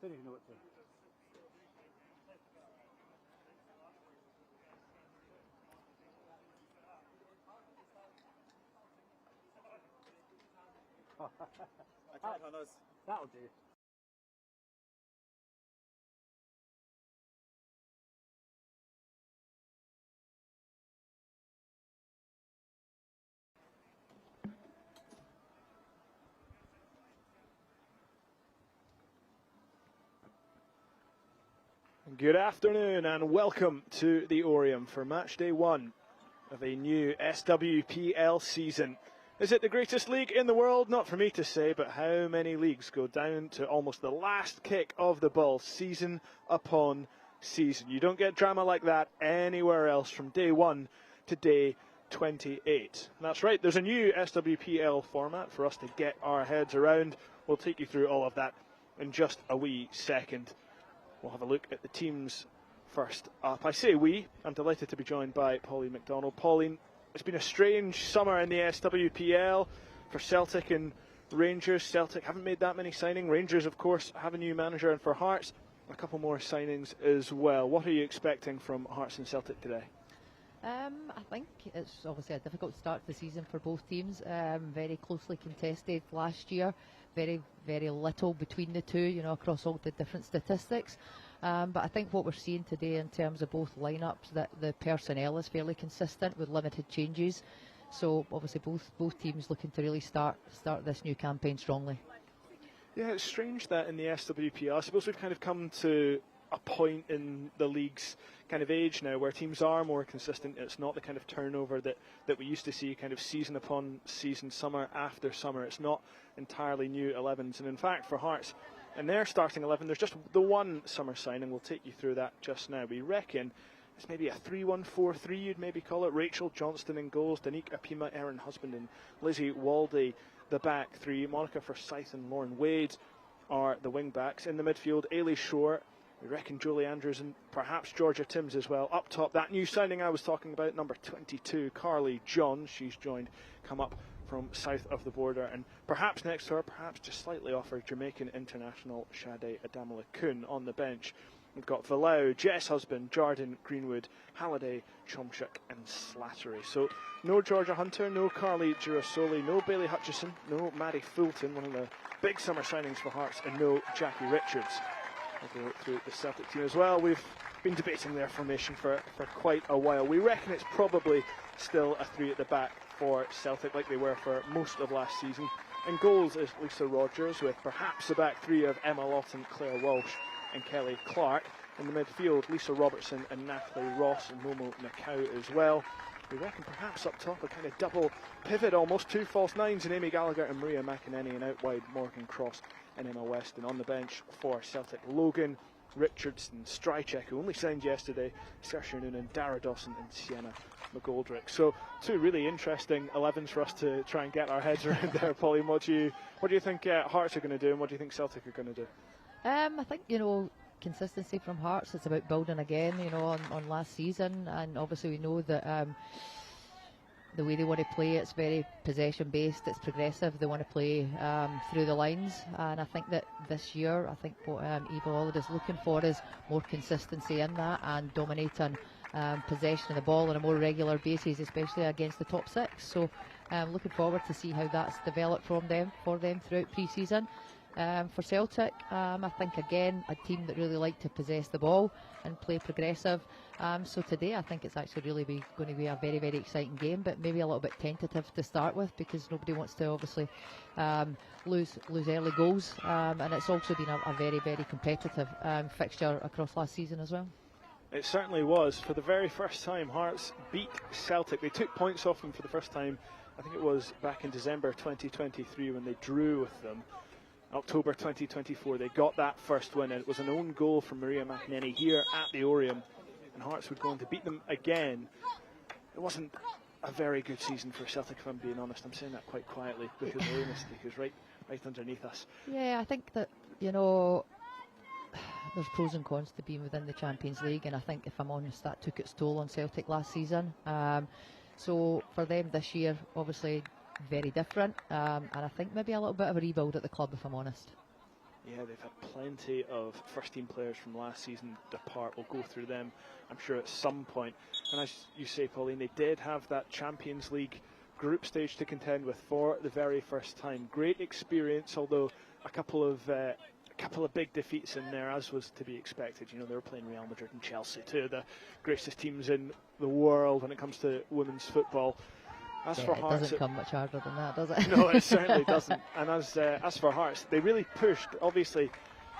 don't even know what to. I can't on us. That'll do. Good afternoon and welcome to the Orium for match day 1 of a new SWPL season. Is it the greatest league in the world? Not for me to say, but how many leagues go down to almost the last kick of the ball, season upon season? You don't get drama like that anywhere else from day 1 to day 28. That's right, there's a new SWPL format for us to get our heads around. We'll take you through all of that in just a wee second. We'll have a look at the teams first up. I say we, I'm delighted to be joined by Pauline McDonald. Pauline, it's been a strange summer in the SWPL for Celtic and Rangers. Celtic haven't made that many signings. Rangers, of course, have a new manager, and for Hearts, a couple more signings as well. What are you expecting from Hearts and Celtic today? I think it's obviously a difficult start to the season for both teams. Very closely contested last year. Very, very little between the two, across all the different statistics. But I think what we're seeing today in terms of both lineups, that the personnel is fairly consistent with limited changes. So obviously both teams looking to really start this new campaign strongly. Yeah, it's strange that in the SWPL, I suppose we've kind of come to a point in the league's kind of age now where teams are more consistent. It's not the kind of turnover that we used to see kind of season upon season, summer after summer. It's not entirely new 11s. And in fact, for Hearts, in their starting 11, there's just the one summer signing. We'll take you through that just now. We reckon it's maybe a 3-1-4-3, you'd maybe call it. Rachel Johnston in goals, Danique Apima, Erin Husband, and Lizzie Waldy, the back three. Monica Forsyth and Lauren Wade are the wing backs. In the midfield, Ailey Shore, we reckon Julie Andrews and perhaps Georgia Timms as well. Up top, that new signing I was talking about, number 22, Carly John. She's come up from south of the border. And perhaps next to her, perhaps just slightly off her, Jamaican international Sade Adamola Kuhn on the bench. We've got Valau, Jess Husband, Jardine Greenwood, Halliday, Chomchuk and Slattery. So no Georgia Hunter, no Carly Girasoli, no Bailey Hutchison, no Maddie Fulton, one of the big summer signings for Hearts, and no Jackie Richards. We'll go through the Celtic team as well. We've been debating their formation for quite a while. We reckon it's probably still a three at the back for Celtic, like they were for most of last season. In goals is Lisa Rogers, with perhaps the back three of Emma Lawton, Claire Walsh and Kelly Clark. In the midfield, Lisa Robertson and Natalie Ross and Momo Nakau as well. We reckon perhaps up top a kind of double pivot, almost two false nines in Amy Gallagher and Maria McInerney, and out wide Morgan Cross and Emma West. And on the bench for Celtic, Logan Richardson, Strychek, who only signed yesterday, Saoirse Noonan, Dara Dawson and Sienna McGoldrick. So two really interesting 11s for us to try and get our heads around there. Pauline, what do you think Hearts are going to do, and what do you think Celtic are going to do? I think, consistency from Hearts. It's about building again, on last season, and obviously we know that the way they want to play, it's very possession based, it's progressive. They want to play through the lines, and I think that this year, I think what Eva Ollard is looking for is more consistency in that and dominating possession of the ball on a more regular basis, especially against the top six. So looking forward to see how that's developed for them throughout pre-season. For Celtic, I think again a team that really like to possess the ball and play progressive. So today I think it's actually really going to be a very, very exciting game, but maybe a little bit tentative to start with because nobody wants to obviously lose early goals. And it's also been a very, very competitive fixture across last season as well. It certainly was. For the very first time, Hearts beat Celtic. They took points off them for the first time, I think it was back in December 2023 when they drew with them. October 2024, they got that first win, and it was an own goal from Maria McInerney here at the Orium, and Hearts were going to beat them again. It wasn't a very good season for Celtic, if I'm being honest. I'm saying that quite quietly because honestly, who's right underneath us. Yeah, I think that, there's pros and cons to being within the Champions League, and I think, if I'm honest, that took its toll on Celtic last season. So for them this year, obviously very different, and I think maybe a little bit of a rebuild at the club, if I'm honest. Yeah, they've had plenty of first-team players from last season depart. We'll go through them, I'm sure, at some point. And as you say, Pauline, they did have that Champions League group stage to contend with for the very first time. Great experience, although a couple of big defeats in there, as was to be expected. You know, they were playing Real Madrid and Chelsea, two of the greatest teams in the world when it comes to women's football. As for Hearts, it doesn't come much harder than that, does it? No, it certainly doesn't. And as for Hearts, they really pushed. Obviously,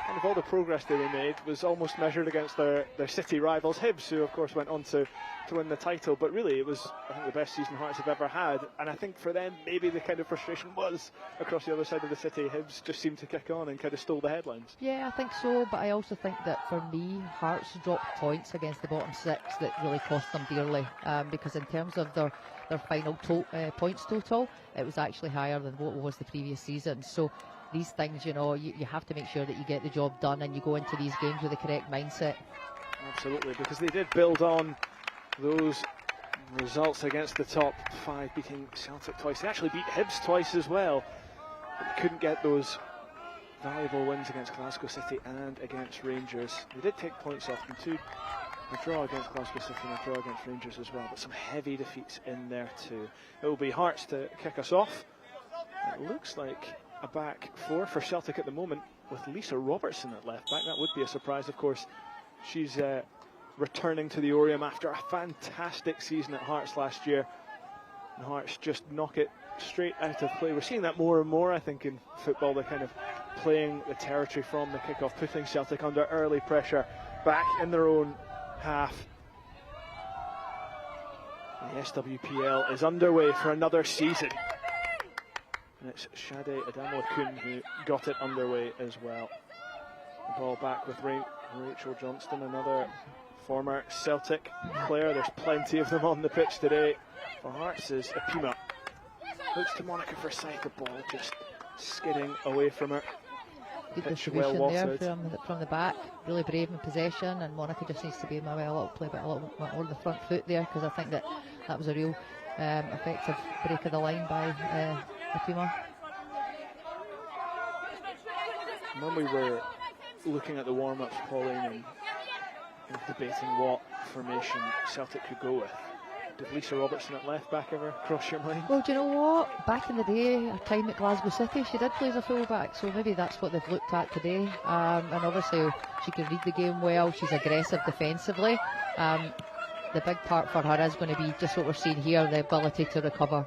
kind of all the progress they made was almost measured against their city rivals, Hibs, who of course went on to win the title. But really, it was, I think, the best season Hearts have ever had. And I think for them, maybe the kind of frustration was across the other side of the city. Hibs just seemed to kick on and kind of stole the headlines. Yeah, I think so. But I also think that for me, Hearts dropped points against the bottom six that really cost them dearly. Because in terms of their final points total, it was actually higher than what was the previous season. So these things, you know, you have to make sure that you get the job done and you go into these games with the correct mindset. Absolutely, because they did build on those results against the top five, beating Celtic twice. They actually beat Hibs twice as well, but they couldn't get those valuable wins against Glasgow City and against Rangers. They did take points off them too. A draw against Glasgow City and a draw against Rangers as well, but some heavy defeats in there too. It will be Hearts to kick us off. It looks like a back four for Celtic at the moment, with Lisa Robertson at left back. That would be a surprise, of course. She's returning to the Oriam after a fantastic season at Hearts last year. And Hearts just knock it straight out of play. We're seeing that more and more, I think, in football. They're kind of playing the territory from the kickoff, putting Celtic under early pressure, back in their own half. And the SWPL is underway for another season. And it's Shade Adamala-Kun who got it underway as well. The ball back with Rachel Johnston, another former Celtic player. There's plenty of them on the pitch today. For Hearts is Apima. Looks to Monica Forsyth, the ball just skidding away from her. Good Pitch distribution well there watered. from the back. Really brave in possession, and Monica just needs to be play a little bit more on the front foot there, because I think that was a real effective break of the line by Apima. When we were looking at the warm-ups, Pauline, and debating what formation Celtic could go with, did Lisa Robertson at left back ever cross your mind? Well, do you know what? Back in the day, her time at Glasgow City, she did play as a full back, so maybe that's what they've looked at today. And obviously, she can read the game well. She's aggressive defensively. The big part for her is going to be just what we're seeing here, the ability to recover.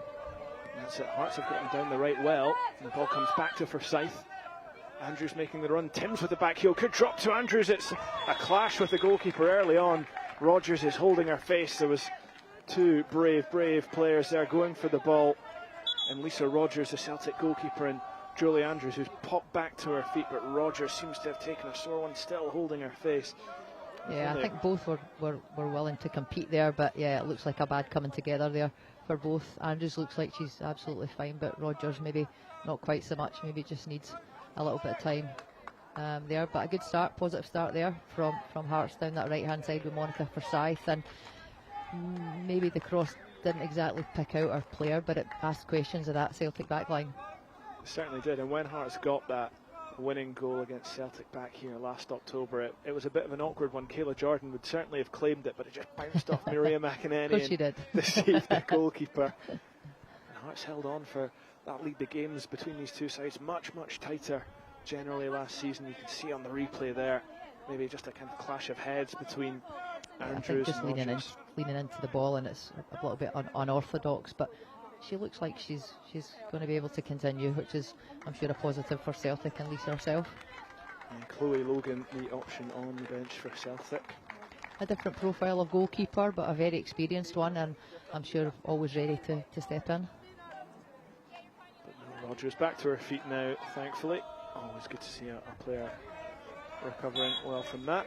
That's it. Hearts have gotten down the right well. And the ball comes back to Forsyth. Andrews making the run. Timms with the back heel. Could drop to Andrews. It's a clash with the goalkeeper early on. Rogers is holding her face. There was two brave players there going for the ball. And Lisa Rogers, the Celtic goalkeeper, and Julie Andrews, who's popped back to her feet. But Rogers seems to have taken a sore one, still holding her face. Yeah, I think both were willing to compete there, but yeah, it looks like a bad coming together there for both. Andrews looks like she's absolutely fine, but Rogers maybe not quite so much. Maybe just needs a little bit of time there. But a good start, positive start there from Hearts down that right hand side with Monica Forsyth, and maybe the cross didn't exactly pick out our player, but it asked questions of that Celtic backline. It certainly did, and when Hearts got that winning goal against Celtic back here last October, it was a bit of an awkward one. Kayla Jordan would certainly have claimed it, but it just bounced off Maria McInerney. Of course she did. Deceived the goalkeeper. And Hearts held on for that lead. The games between these two sides much tighter generally last season. You can see on the replay there, maybe just a kind of clash of heads between Andrews just and Rogers. leaning into the ball, and it's a little bit unorthodox, but she looks like she's going to be able to continue, which is, I'm sure, a positive for Celtic and Lisa herself. And Chloe Logan, the option on the bench for Celtic. A different profile of goalkeeper, but a very experienced one, and I'm sure always ready to step in. But Rogers back to her feet now, thankfully. Always good to see a player recovering well from that.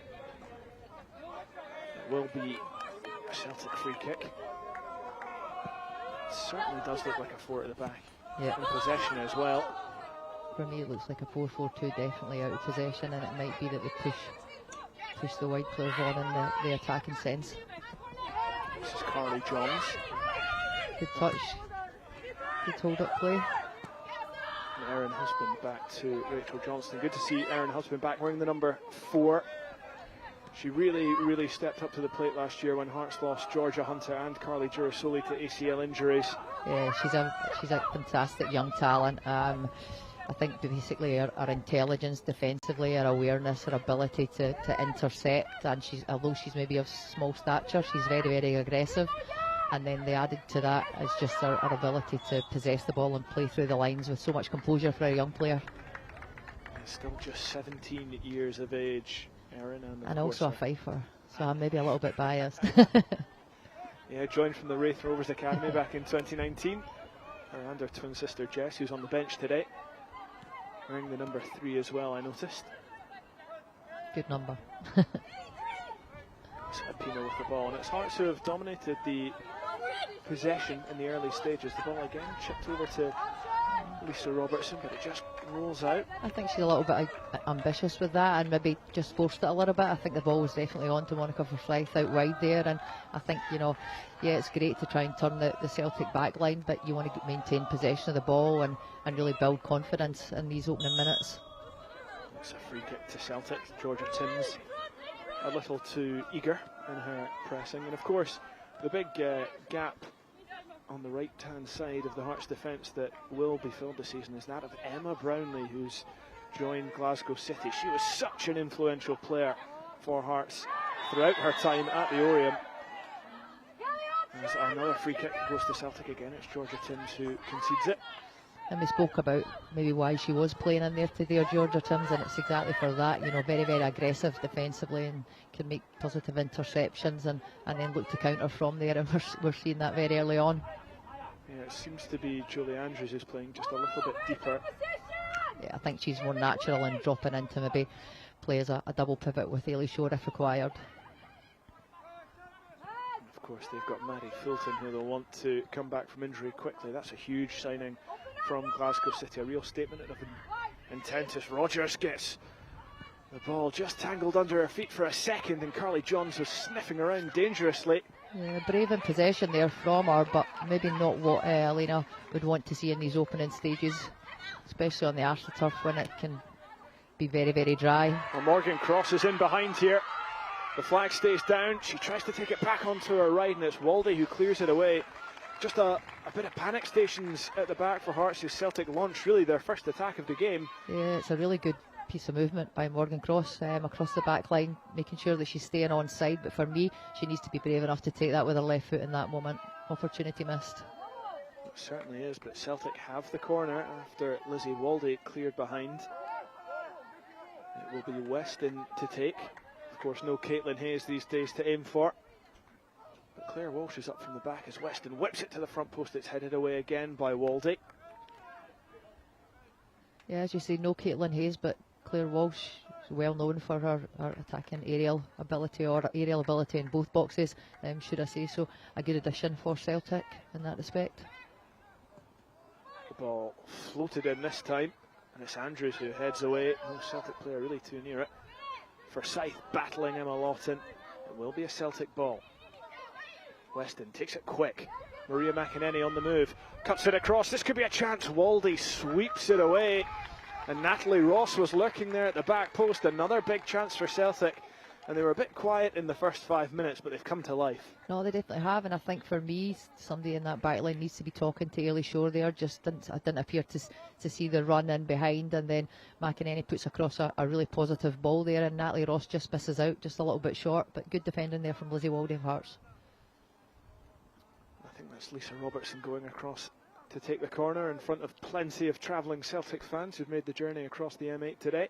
It will be a Celtic free kick. It certainly does look like a four at the back. Yeah. In possession as well. For me, it looks like a 4-4-2, definitely out of possession, and it might be that they push the wide players on in the attacking sense. This is Carly Johns. Good touch. Good hold up play. No, Erin Husband back to Rachel Johnston. Good to see Erin Husband back wearing the number 4. She really stepped up to the plate last year when Hearts lost Georgia Hunter and Carly Girasoli to ACL injuries. Yeah, she's a fantastic young talent. I think basically her intelligence defensively, her awareness, her ability to intercept, and although she's maybe of small stature, she's very aggressive. And then the added to that is just her ability to possess the ball and play through the lines with so much composure for a young player. Still just 17 years of age, Erin, and also a Fifer, so I'm maybe a little bit biased. Yeah, joined from the Wraith Rovers Academy back in 2019. And her twin sister Jess, who's on the bench today, wearing the number 3 as well, I noticed. Good number. Pino with the ball, and it's Hearts who have dominated the possession in the early stages. The ball again chipped over to Lisa Robertson, but it just rolls out. I think she's a little bit ambitious with that and maybe just forced it a little bit. I think the ball was definitely on to Monica Forsyth out wide there, and I think, yeah, it's great to try and turn the Celtic back line, but you want to maintain possession of the ball and really build confidence in these opening minutes. It's a free kick to Celtic. Georgia Timms a little too eager in her pressing, and of course the big gap on the right hand side of the Hearts defence that will be filled this season is that of Emma Brownlee, who's joined Glasgow City. She was such an influential player for Hearts throughout her time at the Oriam. As another free kick goes to Celtic again, it's Georgia Timms who concedes it. And we spoke about maybe why she was playing in there today, Georgia Timms, and it's exactly for that, very aggressive defensively and can make positive interceptions and then look to counter from there, and we're seeing that very early on. Yeah, it seems to be Julie Andrews who's playing just a little bit deeper. Yeah, I think she's more natural in dropping into maybe play as a double pivot with Ailey Shore if required. And of course they've got Maddie Fulton who they'll want to come back from injury quickly. That's a huge signing from Glasgow City, a real statement of intent as Rogers gets the ball just tangled under her feet for a second, and Carly Johns was sniffing around dangerously. Yeah, brave in possession there from her, but maybe not what Elena would want to see in these opening stages, especially on the AstroTurf when it can be very dry. Well, Morgan Cross is in behind here. The flag stays down. She tries to take it back onto her right, and it's Waldy who clears it away. Just a bit of panic stations at the back for Hearts as Celtic launch really their first attack of the game. Yeah, it's a really good piece of movement by Morgan Cross across the back line, making sure that she's staying on side, but for me she needs to be brave enough to take that with her left foot in that moment. Opportunity missed. It certainly is, but Celtic have the corner after Lizzie Waldy cleared behind. It will be Weston to take. Of course, no Caitlin Hayes these days to aim for. But Claire Walsh is up from the back as Weston whips it to the front post. It's headed away again by Waldy. Yeah, as you say, no Caitlin Hayes, but Claire Walsh is well known for her attacking aerial ability in both boxes, should I say so. A good addition for Celtic in that respect. The ball floated in this time, and it's Andrews who heads away. No Celtic player really too near it. Forsyth battling Emma Lawton. It will be a Celtic ball. Weston takes it quick. Maria McInerney on the move, cuts it across. This could be a chance. Waldy sweeps it away, and Natalie Ross was lurking there at the back post. Another big chance for Celtic, and they were a bit quiet in the first 5 minutes, but they've come to life. No, they definitely have, and I think for me, somebody in that back line needs to be talking to Ailey Shore there. Just didn't appear to see the run in behind, and then McInerney puts across a really positive ball there, and Natalie Ross just misses out, just a little bit short, but good defending there from Lizzie Waldy of Hearts. I think that's Lisa Robertson going across to take the corner in front of plenty of travelling Celtic fans who've made the journey across the M8 today.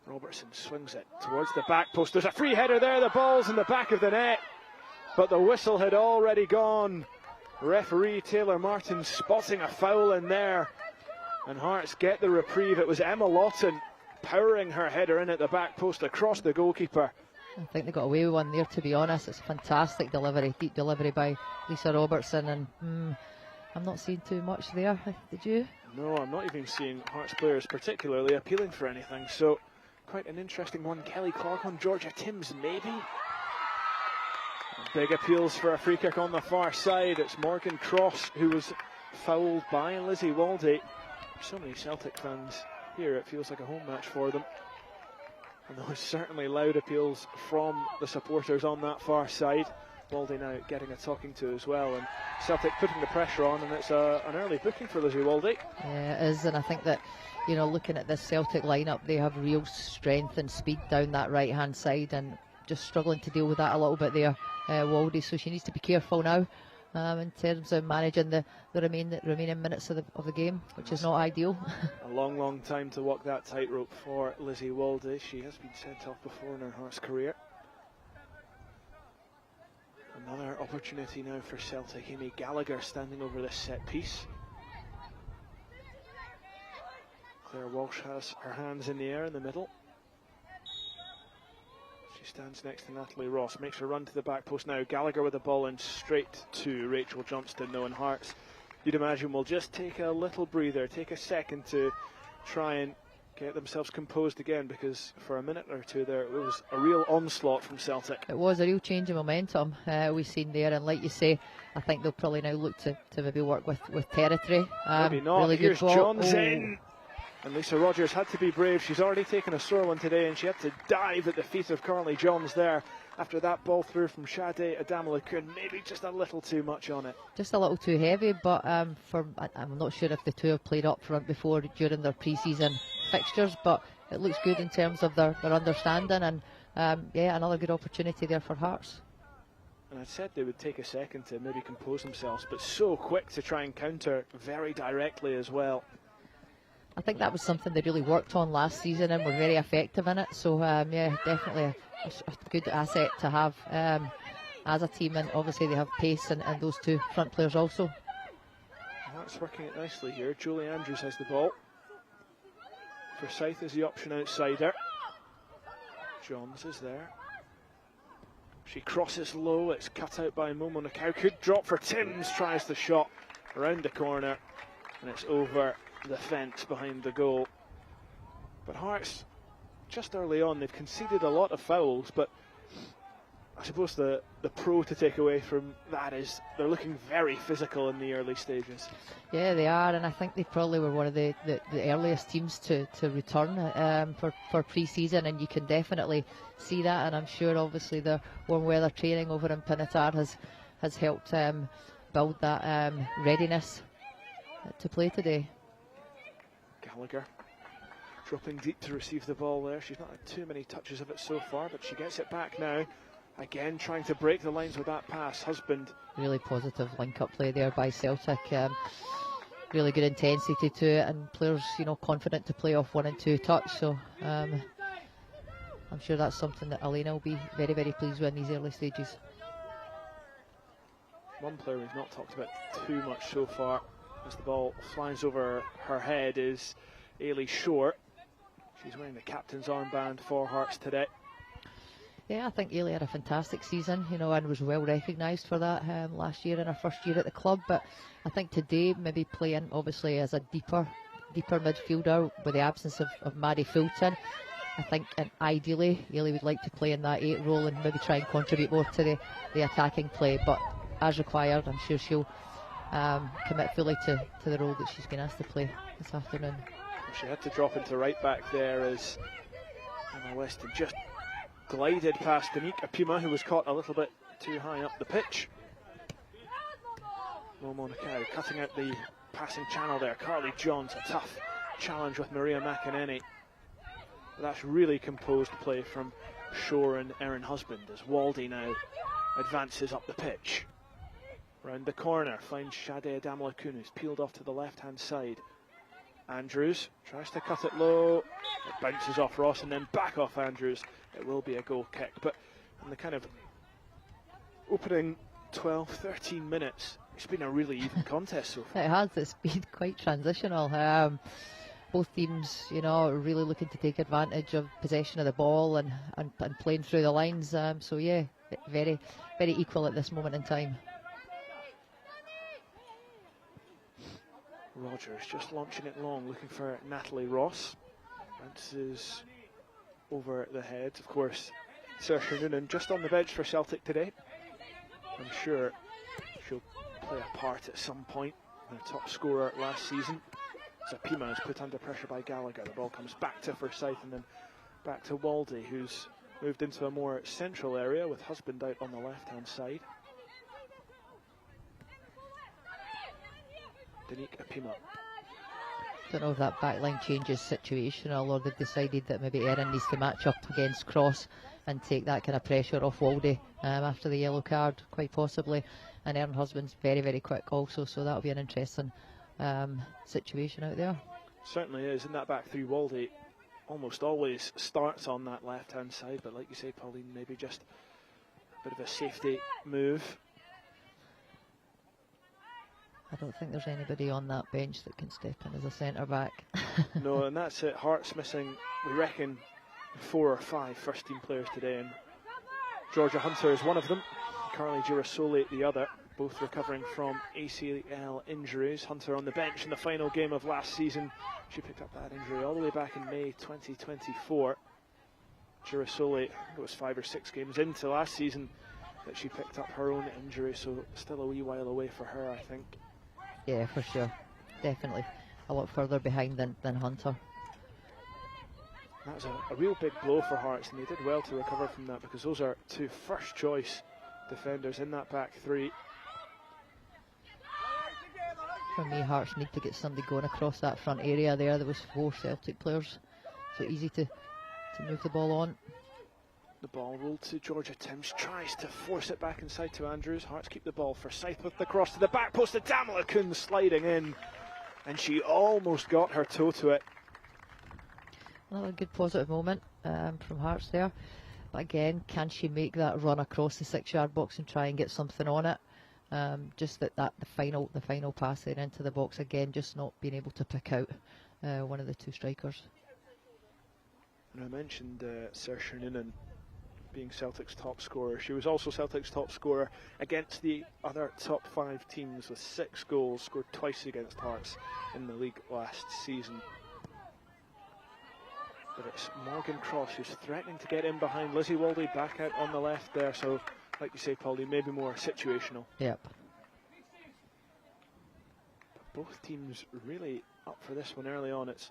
Robertson swings it towards the back post. There's a free header there. The ball's in the back of the net, but the whistle had already gone. Referee Taylor Martin spotting a foul in there, and Hearts get the reprieve. It was Emma Lawton powering her header in at the back post across the goalkeeper. I think they got away with one there, to be honest. It's a fantastic delivery, deep delivery by Lisa Robertson, and I'm not seeing too much there. Did you? No, I'm not even seeing Hearts players particularly appealing for anything, so quite an interesting one. Kelly Clark on Georgia Timms, maybe? Big appeals for a free kick on the far side. It's Morgan Cross who was fouled by Lizzie Waldy. So many Celtic fans here, it feels like a home match for them. And there was certainly loud appeals from the supporters on that far side. Waldy now getting a talking to as well, and Celtic putting the pressure on, and it's an early booking for Lizzie Waldy. Yeah, it is, and I think that, you know, looking at this Celtic lineup, they have real strength and speed down that right hand side, and just struggling to deal with that a little bit there, Waldy. So she needs to be careful now in terms of managing the remaining minutes of the game, which is not ideal. A long time to walk that tightrope for Lizzie Waldy. She has been sent off before in her Hearts career. Another opportunity now for Celtic. Amy Gallagher standing over this set piece. Claire Walsh has her hands in the air in the middle. She stands next to Natalie Ross, makes her run to the back post now. Gallagher with the ball in straight to Rachel Johnston. No, and Hearts, you'd imagine, will just take a little breather, take a second to try and get themselves composed again, because for a minute or two there it was a real onslaught from Celtic. It was a real change of momentum we've seen there, and like you say, I think they'll probably now look to maybe work with territory. Maybe not. Really Here's good ball. Johns in. And Lisa Rogers had to be brave. She's already taken a sore one today, and she had to dive at the feet of Carly Johns there after that ball through from Sade Adamala-Kun. Maybe just a little too much on it. Just a little too heavy, but I'm not sure if the two have played up front before during their pre-season fixtures, but it looks good in terms of their understanding, and yeah, another good opportunity there for Hearts. And I said they would take a second to maybe compose themselves, but so quick to try and counter very directly as well. I think that was something they really worked on last season and were very effective in it. So yeah, definitely a good asset to have as a team, and obviously they have pace and those two front players also. And that's working it nicely here. Julie Andrews has the ball. Forsyth is the option outsider. Johns is there. She crosses low, it's cut out by Momo Nakau. Could drop for Timms, tries the shot around the corner, and it's over the fence behind the goal. But Hearts, just early on, they've conceded a lot of fouls, but I suppose the pro to take away from that is they're looking very physical in the early stages. Yeah, they are, and I think they probably were one of the earliest teams to return for pre-season, and you can definitely see that, and I'm sure obviously the warm weather training over in Pinatar has helped build that readiness to play today. Gallagher dropping deep to receive the ball there. She's not had too many touches of it so far, but she gets it back now. Again, trying to break the lines with that pass. Husband. Really positive link-up play there by Celtic. Really good intensity to it, and players, you know, confident to play off 1 and 2 touch. So I'm sure that's something that Elena will be very, very pleased with in these early stages. One player we've not talked about too much so far, as the ball flies over her head, is Ailey Short. She's wearing the captain's armband for Hearts today. Yeah, I think Ailey had a fantastic season, you know, and was well recognised for that last year in her first year at the club. But I think today, maybe playing obviously as a deeper midfielder with the absence of Maddie Fulton, I think, and ideally Ailey would like to play in that 8 role and maybe try and contribute more to the attacking play. But as required, I'm sure she'll commit fully to the role that she's been asked to play this afternoon. She had to drop into right back there as Emma Weston just glided past Danica Puma, who was caught a little bit too high up the pitch. Momo Nakau cutting out the passing channel there. Carly Johns, a tough challenge with Maria McEnany. That's really composed play from Shore and Erin Husband as Waldy now advances up the pitch. Round the corner, finds Sade Adamala-Kun, who's peeled off to the left-hand side. Andrews tries to cut it low. It bounces off Ross and then back off Andrews. It will be a goal kick. But in the kind of opening 12, 13 minutes, it's been a really even contest so far. It has. It's been quite transitional. Both teams, you know, are really looking to take advantage of possession of the ball and playing through the lines. So yeah, very, very equal at this moment in time. Rogers just launching it long, looking for Natalie Ross. Bounces over the head. Of course, Saoirse Noonan just on the bench for Celtic today. I'm sure she'll play a part at some point. The top scorer last season. Pima is put under pressure by Gallagher. The ball comes back to Forsyth and then back to Waldy, who's moved into a more central area with Husband out on the left-hand side. Danique Pima. Don't know if that backline change is situational, or they've decided that maybe Erin needs to match up against Cross and take that kind of pressure off Waldy after the yellow card, quite possibly. And Erin Husband's very, very quick also, so that'll be an interesting situation out there. Certainly is. In that back three, Waldy almost always starts on that left-hand side, but like you say, Pauline, maybe just a bit of a safety move. I don't think there's anybody on that bench that can step in as a centre-back. No, and that's it. Hearts missing, we reckon, 4 or 5 first-team players today, and Georgia Hunter is one of them. Carly Girasoli the other, both recovering from ACL injuries. Hunter on the bench in the final game of last season. She picked up that injury all the way back in May 2024. Girasoli, it was 5 or 6 games into last season that she picked up her own injury, so still a wee while away for her, I think. Yeah, for sure. Definitely a lot further behind than Hunter. That was a real big blow for Hearts, and they did well to recover from that, because those are 2 first-choice defenders in that back three. For me, Hearts need to get somebody going across that front area there. There was 4 Celtic players, so easy to move the ball on. The ball rolled to Georgia Timms, tries to force it back inside to Andrews. Hearts keep the ball. Forsyth with the cross to the back post. To Damla Kuhn sliding in, and she almost got her toe to it. Another good positive moment from Hearts there. But again, can she make that run across the 6-yard box and try and get something on it? Just the final pass there into the box again, just not being able to pick out one of the 2 strikers. And I mentioned Saoirse Noonan being Celtic's top scorer. She was also Celtic's top scorer against the other top 5 teams with 6 goals, scored twice against Hearts in the league last season. But it's Morgan Cross who's threatening to get in behind Lizzie Waldy, back out on the left there, so like you say, Pauline, maybe more situational. Yep. But both teams really up for this one early on. It's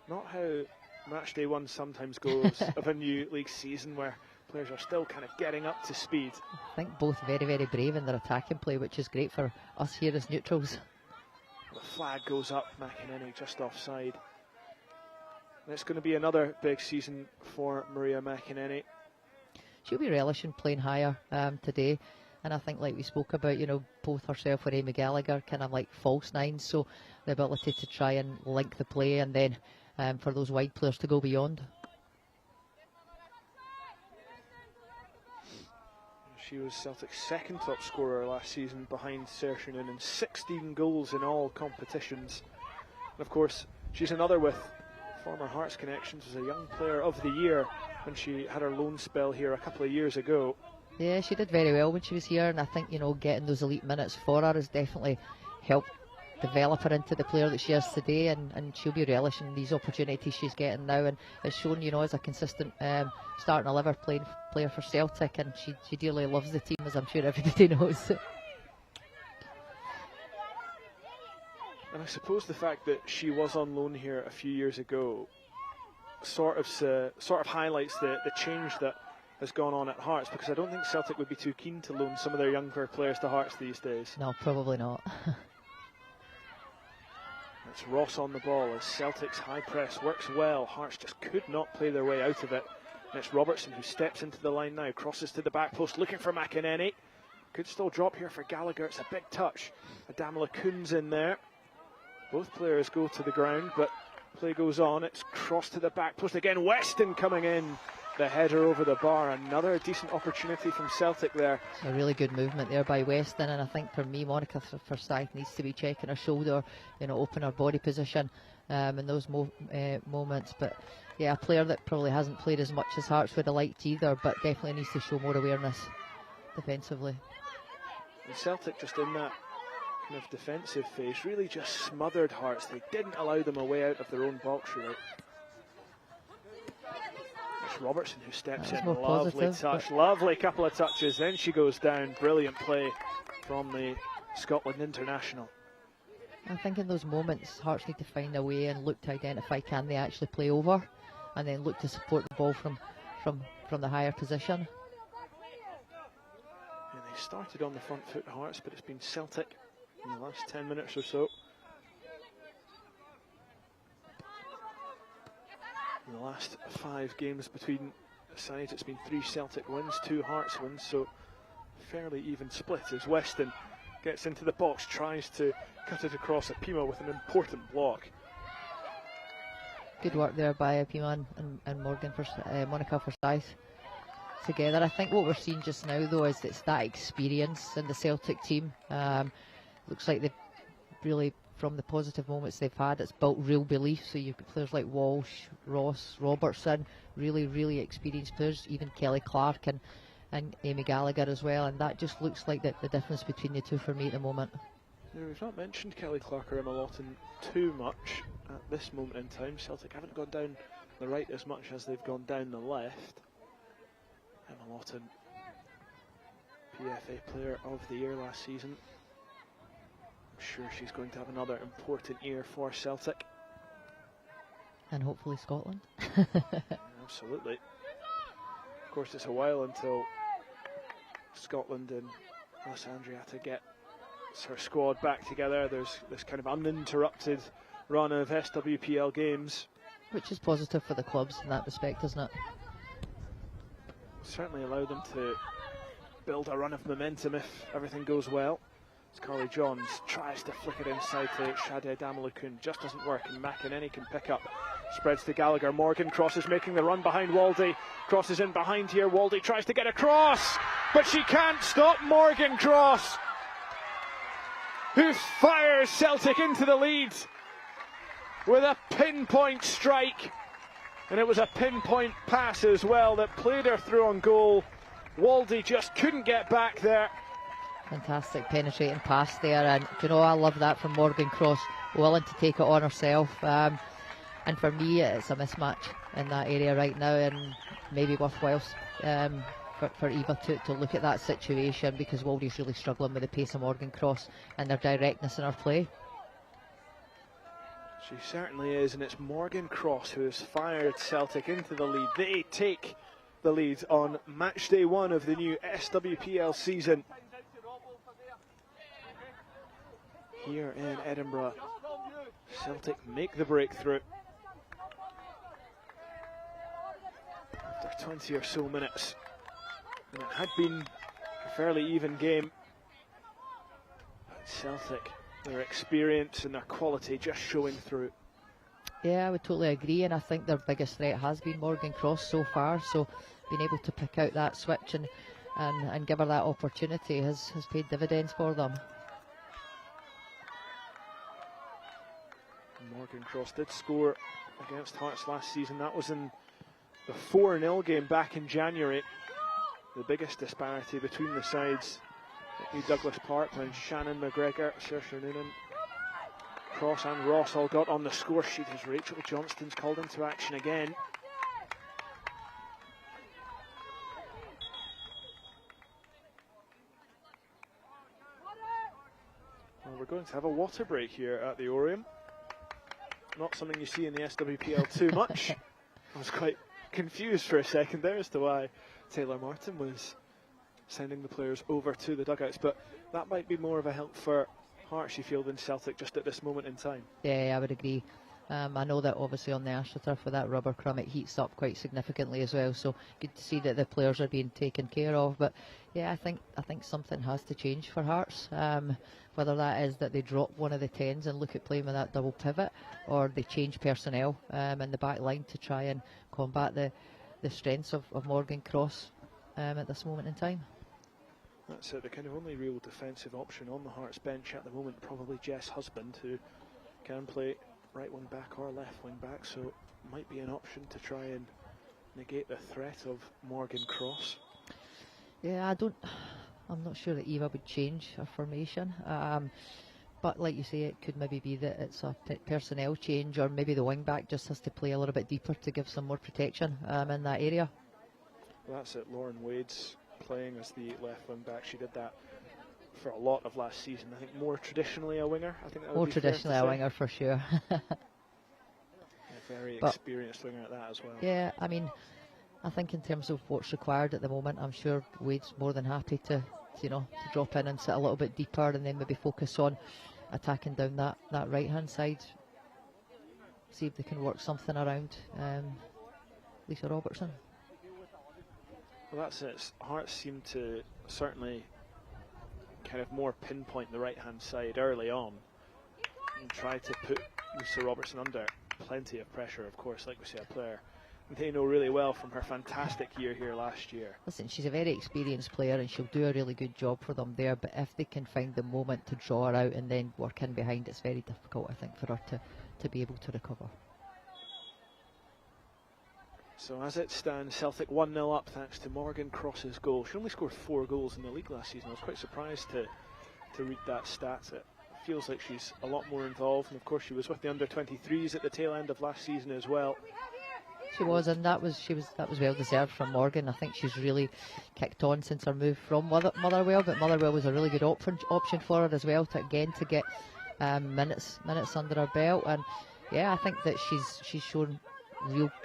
not how match day 1 sometimes goes of a new league season, where players are still kind of getting up to speed. I think both very, very brave in their attacking play, which is great for us here as neutrals. The flag goes up, McInerney just offside. And it's going to be another big season for Maria McInerney. She'll be relishing playing higher today, and I think, like we spoke about, you know, both herself and Amy Gallagher kind of like false nines, so the ability to try and link the play, and then for those wide players to go beyond. She was Celtic's 2nd top scorer last season, behind Saoirse Noonan, 16 goals in all competitions. And of course, she's another with former Hearts connections, as a young player of the year when she had her loan spell here a couple of years ago. Yeah, she did very well when she was here, and I think, you know, getting those elite minutes for her has definitely helped develop her into the player that she is today, and she'll be relishing these opportunities she's getting now, and it's shown, you know, as a consistent starting 11 player for Celtic, and she dearly loves the team, as I'm sure everybody knows. And I suppose the fact that she was on loan here a few years ago sort of highlights the change that has gone on at Hearts, because I don't think Celtic would be too keen to loan some of their younger players to Hearts these days. No, probably not. It's Ross on the ball as Celtic's high press works well. Hearts just could not play their way out of it. And it's Robertson who steps into the line now, crosses to the back post, looking for McInerney. Could still drop here for Gallagher. It's a big touch. Adamla Kuhn's in there. Both players go to the ground, but play goes on. It's crossed to the back post again. Weston coming in. The header over the bar. Another decent opportunity from Celtic there. A really good movement there by Weston, and I think for me, Monica Forsyth needs to be checking her shoulder, you know, open her body position in those moments. But yeah, a player that probably hasn't played as much as Hearts would have liked either, but definitely needs to show more awareness defensively. And Celtic, just in that kind of defensive phase, really just smothered Hearts. They didn't allow them a way out of their own box, really. It's Robertson who steps in. Lovely touch, lovely couple of touches. Then she goes down. Brilliant play from the Scotland international. I think in those moments, Hearts need to find a way and look to identify can they actually play over, and then look to support the ball from the higher position. And they started on the front foot, Hearts, but it's been Celtic in the last 10 minutes or so. In the last 5 games between the sides, it's been 3 Celtic wins, 2 Hearts wins, so fairly even split as Weston gets into the box, tries to cut it across at Pima with an important block. Good work there by Pima and Morgan for Monica Forsyth together. I think what we're seeing just now, though, is it's that experience in the Celtic team. Looks like they've really, from the positive moments they've had, it's built real belief. So you've got players like Walsh, Ross, Robertson, really experienced players, even Kelly Clark and Amy Gallagher as well, and that just looks like the difference between the two for me at the moment. Now, we've not mentioned Kelly Clark or Emma Lawton too much at this moment in time. Celtic haven't gone down the right as much as they've gone down the left. Emma Lawton, PFA Player of the Year last season. I'm sure she's going to have another important year for Celtic. And hopefully Scotland. Absolutely. Of course, it's a while until Scotland and Alessandriata get her squad back together. There's this kind of uninterrupted run of SWPL games, which is positive for the clubs in that respect, isn't it? Certainly allow them to build a run of momentum if everything goes well. As Carly Johns tries to flick it inside to Shadia Damalakun, just doesn't work, and McEnany can pick up. Spreads to Gallagher. Morgan Cross is making the run behind Waldy. Crosses in behind here. Waldy tries to get across, but she can't stop Morgan Cross, who fires Celtic into the lead with a pinpoint strike. And it was a pinpoint pass as well that played her through on goal. Waldy just couldn't get back there. Fantastic penetrating pass there, and you know, I love that from Morgan Cross, willing to take it on herself. And for me, it's a mismatch in that area right now, and maybe worthwhile for Eva to look at that situation, because Waldy's really struggling with the pace of Morgan Cross and their directness in her play. She certainly is, and it's Morgan Cross who has fired Celtic into the lead. They take the lead on match day 1 of the new SWPL season here in Edinburgh. Celtic make the breakthrough after 20 or so minutes, and it had been a fairly even game. But Celtic, their experience and their quality just showing through. Yeah, I would totally agree, and I think their biggest threat has been Morgan Cross so far, so being able to pick out that switch and give her that opportunity has paid dividends for them. Morgan Cross did score against Hearts last season. That was in the 4-0 game back in January. The biggest disparity between the sides at New Douglas Park, when Shannon McGregor, Saoirse Noonan, Cross and Ross all got on the score sheet as Rachel Johnston's called into action again. Well, we're going to have a water break here at the Oriam. Not something you see in the SWPL too much. I was quite confused for a second there as to why Taylor Martin was sending the players over to the dugouts, but that might be more of a help for Hearts, you feel, than Celtic just at this moment in time. Yeah, I would agree. I know that obviously on the AstroTurf with that rubber crumb it heats up quite significantly as well, so good to see that the players are being taken care of. But yeah, I think something has to change for Hearts, whether that is that they drop one of the 10s and look at playing with that double pivot, or they change personnel in the back line to try and combat the strengths of Morgan Cross at this moment in time. That's the kind of only real defensive option on the Hearts bench at the moment, probably Jess Husband, who can play right wing back or left wing back, so it might be an option to try and negate the threat of Morgan Cross. Yeah, I'm not sure that Eva would change her formation, but like you say, it could maybe be that it's a personnel change, or maybe the wing back just has to play a little bit deeper to give some more protection in that area. Well, that's it. Lauren Wade's playing as the left wing back. She did that for a lot of last season. I think more traditionally a winger. I think that would More be fair traditionally to a say. winger for sure. A very experienced winger at that as well. Yeah, I mean, I think in terms of what's required at the moment, I'm sure Wade's more than happy to drop in and sit a little bit deeper and then maybe focus on attacking down that right hand side. See if they can work something around Lisa Robertson. Well, that's it. Hearts seem to certainly kind of more pinpoint the right hand side early on and try to put Lisa Robertson under plenty of pressure, of course, like we say, a player they know really well from her fantastic year here last year. Listen, she's a very experienced player and she'll do a really good job for them there, but if they can find the moment to draw her out and then work in behind, it's very difficult, I think, for her to be able to recover. So as it stands, Celtic 1-0 up thanks to Morgan Cross's goal. She only scored 4 goals in the league last season. I was quite surprised to read that stat. It feels like she's a lot more involved, and of course she was with the under-23s at the tail end of last season as well. She was, and that was well deserved from Morgan. I think she's really kicked on since her move from Motherwell, but Motherwell was a really good option for her as well to get minutes under her belt. And yeah, I think that she's shown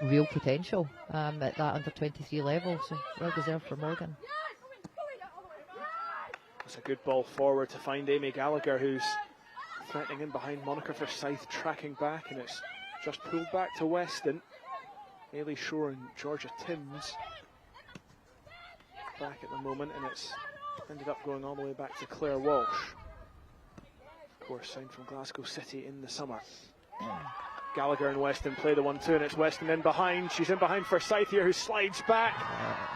real potential at that under-23 level. So well deserved for Morgan. It's a good ball forward to find Amy Gallagher, who's threatening in behind Monica Forsyth, tracking back, and it's just pulled back to Weston. Ailey Shore and Georgia Timms back at the moment, and it's ended up going all the way back to Claire Walsh. Of course, signed from Glasgow City in the summer. Gallagher and Weston play the 1-2, and it's Weston in behind. She's in behind Forsyth here, who slides back.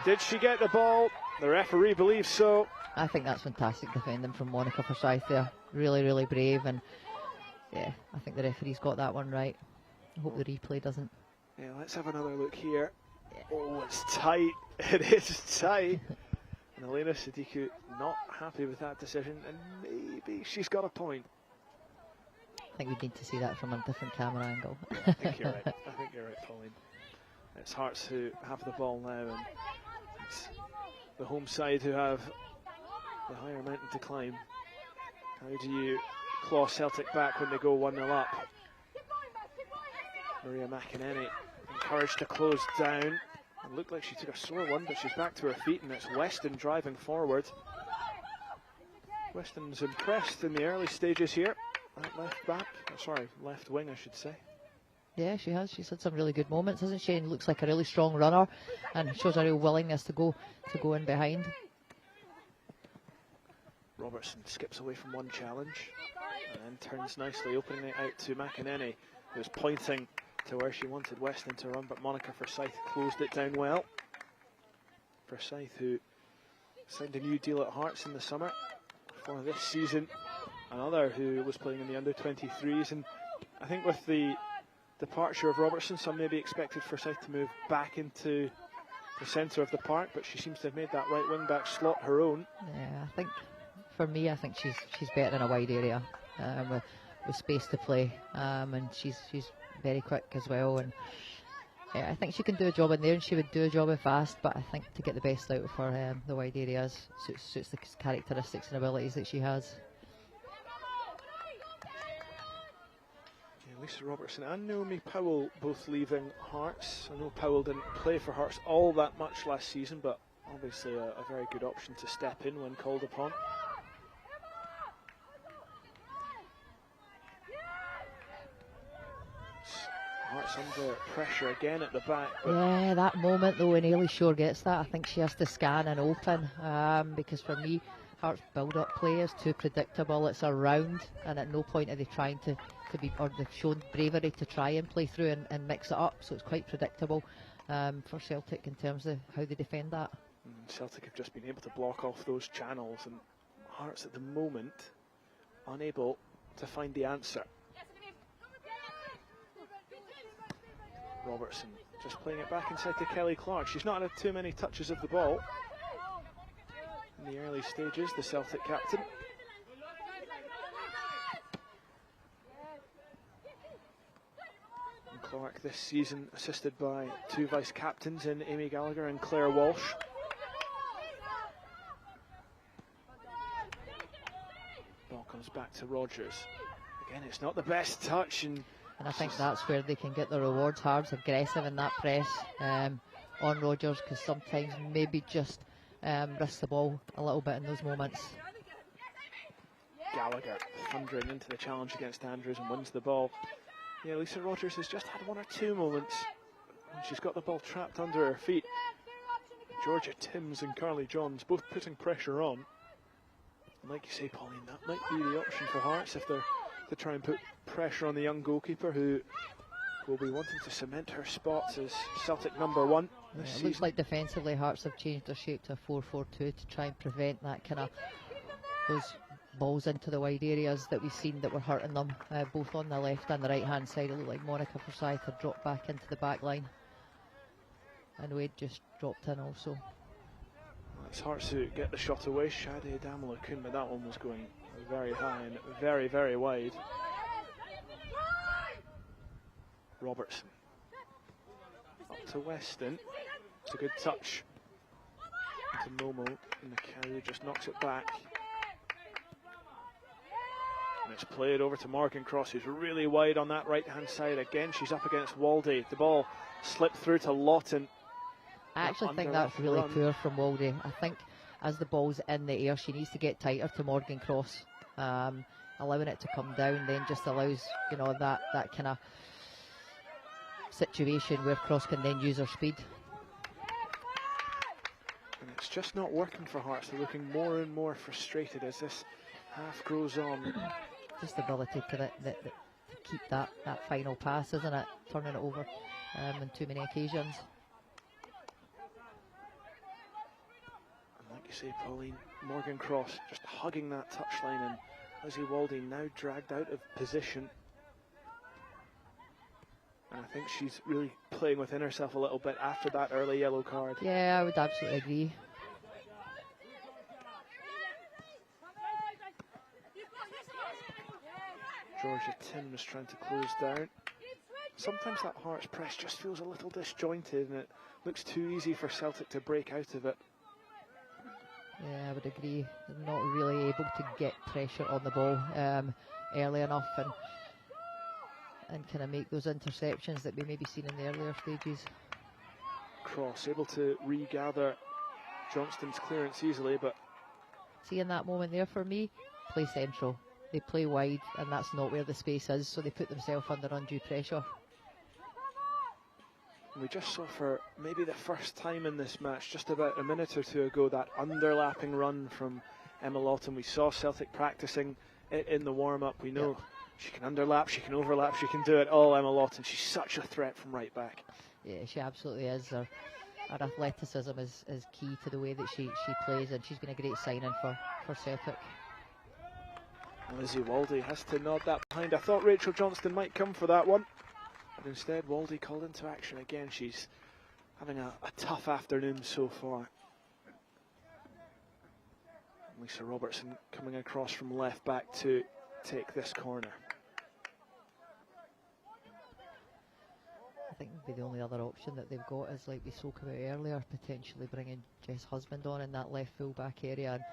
Did she get the ball? The referee believes so. I think that's fantastic defending from Monica Forsyth there. Really, really brave, and yeah, I think the referee's got that one right. I hope the replay doesn't. Yeah, let's have another look here. Oh, it's tight. It is tight. And Elena Sadiku not happy with that decision, and maybe she's got a point. I think we need to see that from a different camera angle. I think you're right. I think you're right, Pauline. It's Hearts who have the ball now, and it's the home side who have the higher mountain to climb. How do you claw Celtic back when they go 1-0 up? Maria McInerney encouraged to close down. It looked like she took a sore one, but she's back to her feet, and it's Weston driving forward. Weston's impressed in the early stages here. Left wing, I should say. Yeah, she has. She's had some really good moments, hasn't she? And looks like a really strong runner, and shows a real willingness to go in behind. Robertson skips away from one challenge and then turns nicely, opening it out to McInerney, who's pointing to where she wanted Weston to run, but Monica Forsyth closed it down well. Forsyth, who signed a new deal at Hearts in the summer for this season. Another who was playing in the under-23s, and I think with the departure of Robertson, some maybe expected Forsyth to move back into the centre of the park, but she seems to have made that right wing back slot her own. Yeah, I think for me, I think she's better in a wide area with space to play, and she's very quick as well. And yeah, I think she can do a job in there, and she would do a job in fast. But I think to get the best out of her, the wide areas suits the characteristics and abilities that she has. Lisa Robertson and Naomi Powell both leaving Hearts. I know Powell didn't play for Hearts all that much last season, but obviously a very good option to step in when called upon. Hearts under pressure again at the back. Yeah, that moment though when Ailey Shore gets that, I think she has to scan and open, because for me, Hearts build-up play is too predictable. It's around, and at no point are they trying to be, or they've shown bravery to try and play through and mix it up. So it's quite predictable for Celtic in terms of how they defend that. Celtic have just been able to block off those channels, and Hearts at the moment unable to find the answer. Robertson just playing it back inside to Kelly Clark. She's not had too many touches of the ball in the early stages, the Celtic captain. And Clark this season assisted by 2 vice-captains in Amy Gallagher and Claire Walsh. to Rogers. Again, it's not the best touch. And I think that's where they can get the rewards. Hearts aggressive in that press on Rogers, because sometimes maybe just risk the ball a little bit in those moments. Gallagher thundering into the challenge against Andrews and wins the ball. Yeah, Lisa Rogers has just had one or two moments when she's got the ball trapped under her feet. Georgia Timms and Carly Johns both putting pressure on. And like you say, Pauline, that might be the option for Hearts if they're to try and put pressure on the young goalkeeper, who will be wanting to cement her spots as Celtic #1 this season. It looks like defensively Hearts have changed their shape to a 4-4-2 to try and prevent that kind of those balls into the wide areas that we've seen that were hurting them, both on the left and the right hand side. It looked like Monica Forsyth had dropped back into the back line, and Wade just dropped in also. It's Hearts who get the shot away. Shade Damalakun, but that one was going very high and very, very wide. Robertson up to Weston. It's a good touch into Momo, and the carry just knocks it back. And it's played over to Morgan Cross, who's really wide on that right hand side. Again, she's up against Waldy. The ball slipped through to Lawton. I actually think that's really poor from Waldy. I think as the ball's in the air, she needs to get tighter to Morgan Cross. Allowing it to come down then just allows, you know, that kind of situation where Cross can then use her speed. And it's just not working for Hearts. They're looking more and more frustrated as this half goes on. Just the ability to keep that final pass, isn't it? Turning it over on too many occasions. And like you say, Pauline, Morgan Cross just hugging that touchline, and Lizzie Waldy now dragged out of position. And I think she's really playing within herself a little bit after that early yellow card. Yeah, I would absolutely agree. Georgia Timms trying to close down. Sometimes that Hearts press just feels a little disjointed, and it looks too easy for Celtic to break out of it. Yeah, I would agree. They're not really able to get pressure on the ball early enough and kind of make those interceptions that we maybe seen in the earlier stages. Cross able to regather Johnston's clearance easily, but see, in that moment there, for me, play central. They play wide, and that's not where the space is, so they put themselves under undue pressure. We just saw for maybe the first time in this match, just about a minute or two ago, that underlapping run from Emma Lawton. We saw Celtic practicing it in the warm-up. We know she can underlap, she can overlap, she can do it all, Emma Lawton. She's such a threat from right back. Yeah, she absolutely is. Her athleticism is key to the way that she plays, and she's been a great signing for Celtic. Lizzie Waldy has to nod that behind. I thought Rachel Johnston might come for that one, but instead Waldy called into action again. She's having a tough afternoon so far. Lisa Robertson coming across from left back to take this corner. I think maybe the only other option that they've got is, like we spoke about earlier, potentially bringing Jess Husband on in that left full back area, and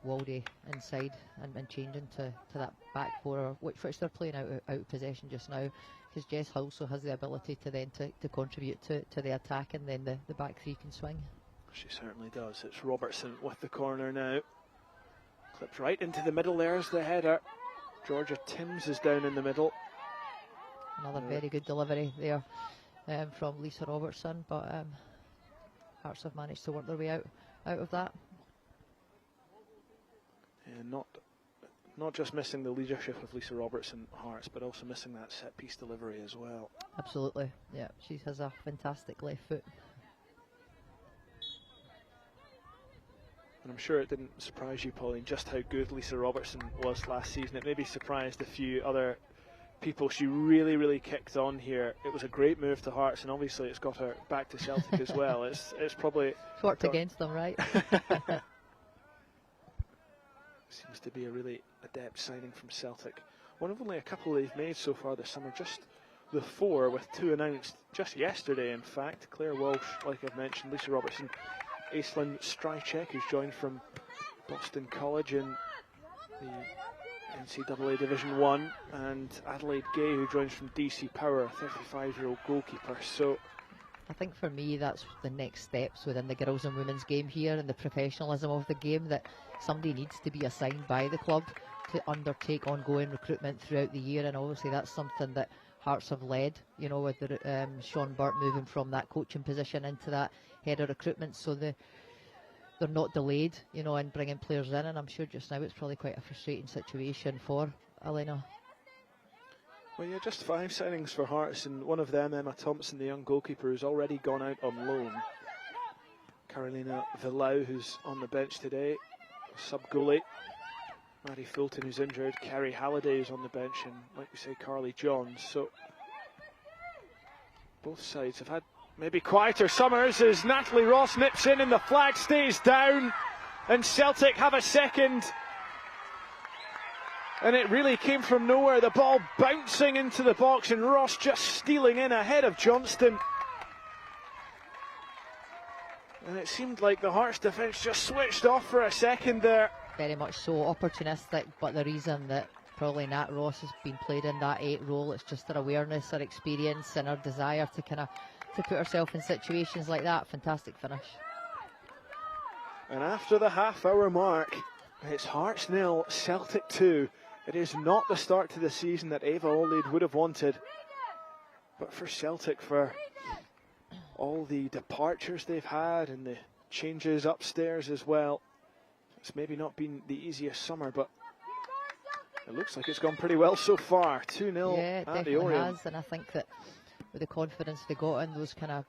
Waldy inside and changing to that back four, which they're playing out of possession just now, because Jess also has the ability to then to contribute to the attack, and then the back three can swing. She certainly does. It's Robertson with the corner now. Clipped right into the middle, there's the header. Georgia Timms is down in the middle. Another very good delivery there from Lisa Robertson, but Hearts have managed to work their way out of that. And not just missing the leadership of Lisa Robertson, Hearts, but also missing that set piece delivery as well. Absolutely, yeah. She has a fantastic left foot. And I'm sure it didn't surprise you, Pauline, just how good Lisa Robertson was last season. It maybe surprised a few other people. She really, really kicked on here. It was a great move to Hearts, and obviously it's got her back to Celtic as well. It's probably... It's worked against them, right? Seems to be a really adept signing from Celtic. One of only a couple they've made so far this summer, just the four, with two announced just yesterday, in fact. Claire Walsh, like I've mentioned, Lisa Robertson, Aislinn Strycek, who's joined from Boston College in the NCAA Division 1, and Adelaide Gay, who joins from DC Power, a 35-year-old goalkeeper. So I think for me that's the next steps within the girls and women's game here, and the professionalism of the game, that somebody needs to be assigned by the club to undertake ongoing recruitment throughout the year. And obviously that's something that Hearts have led, you know, with the, Sean Burt moving from that coaching position into that head of recruitment, so they're not delayed, you know, in bringing players in. And I'm sure just now it's probably quite a frustrating situation for Elena. Well, yeah, just 5 signings for Hearts, and one of them, Emma Thompson, the young goalkeeper, who's already gone out on loan. Carolina Villau, who's on the bench today, sub-goalie. Maddie Fulton, who's injured. Kerry Halliday, who's on the bench, and, like we say, Carly Johns. So both sides have had maybe quieter summers as Natalie Ross nips in and the flag stays down, and Celtic have a second. And it really came from nowhere, the ball bouncing into the box and Ross just stealing in ahead of Johnston. And it seemed like the Hearts defence just switched off for a second there. Very much so, opportunistic, but the reason that probably Nat Ross has been played in that 8 role, it's just her awareness, her experience and her desire to kind of to put herself in situations like that. Fantastic finish. And after the half-hour mark, it's Hearts 0, Celtic 2. It is not the start to the season that Ava Olid would have wanted. But for Celtic, for all the departures they've had and the changes upstairs as well, it's maybe not been the easiest summer, but it looks like it's gone pretty well so far. 2-0 yeah, it at the definitely Orion. has, and I think that with the confidence they got in those kind of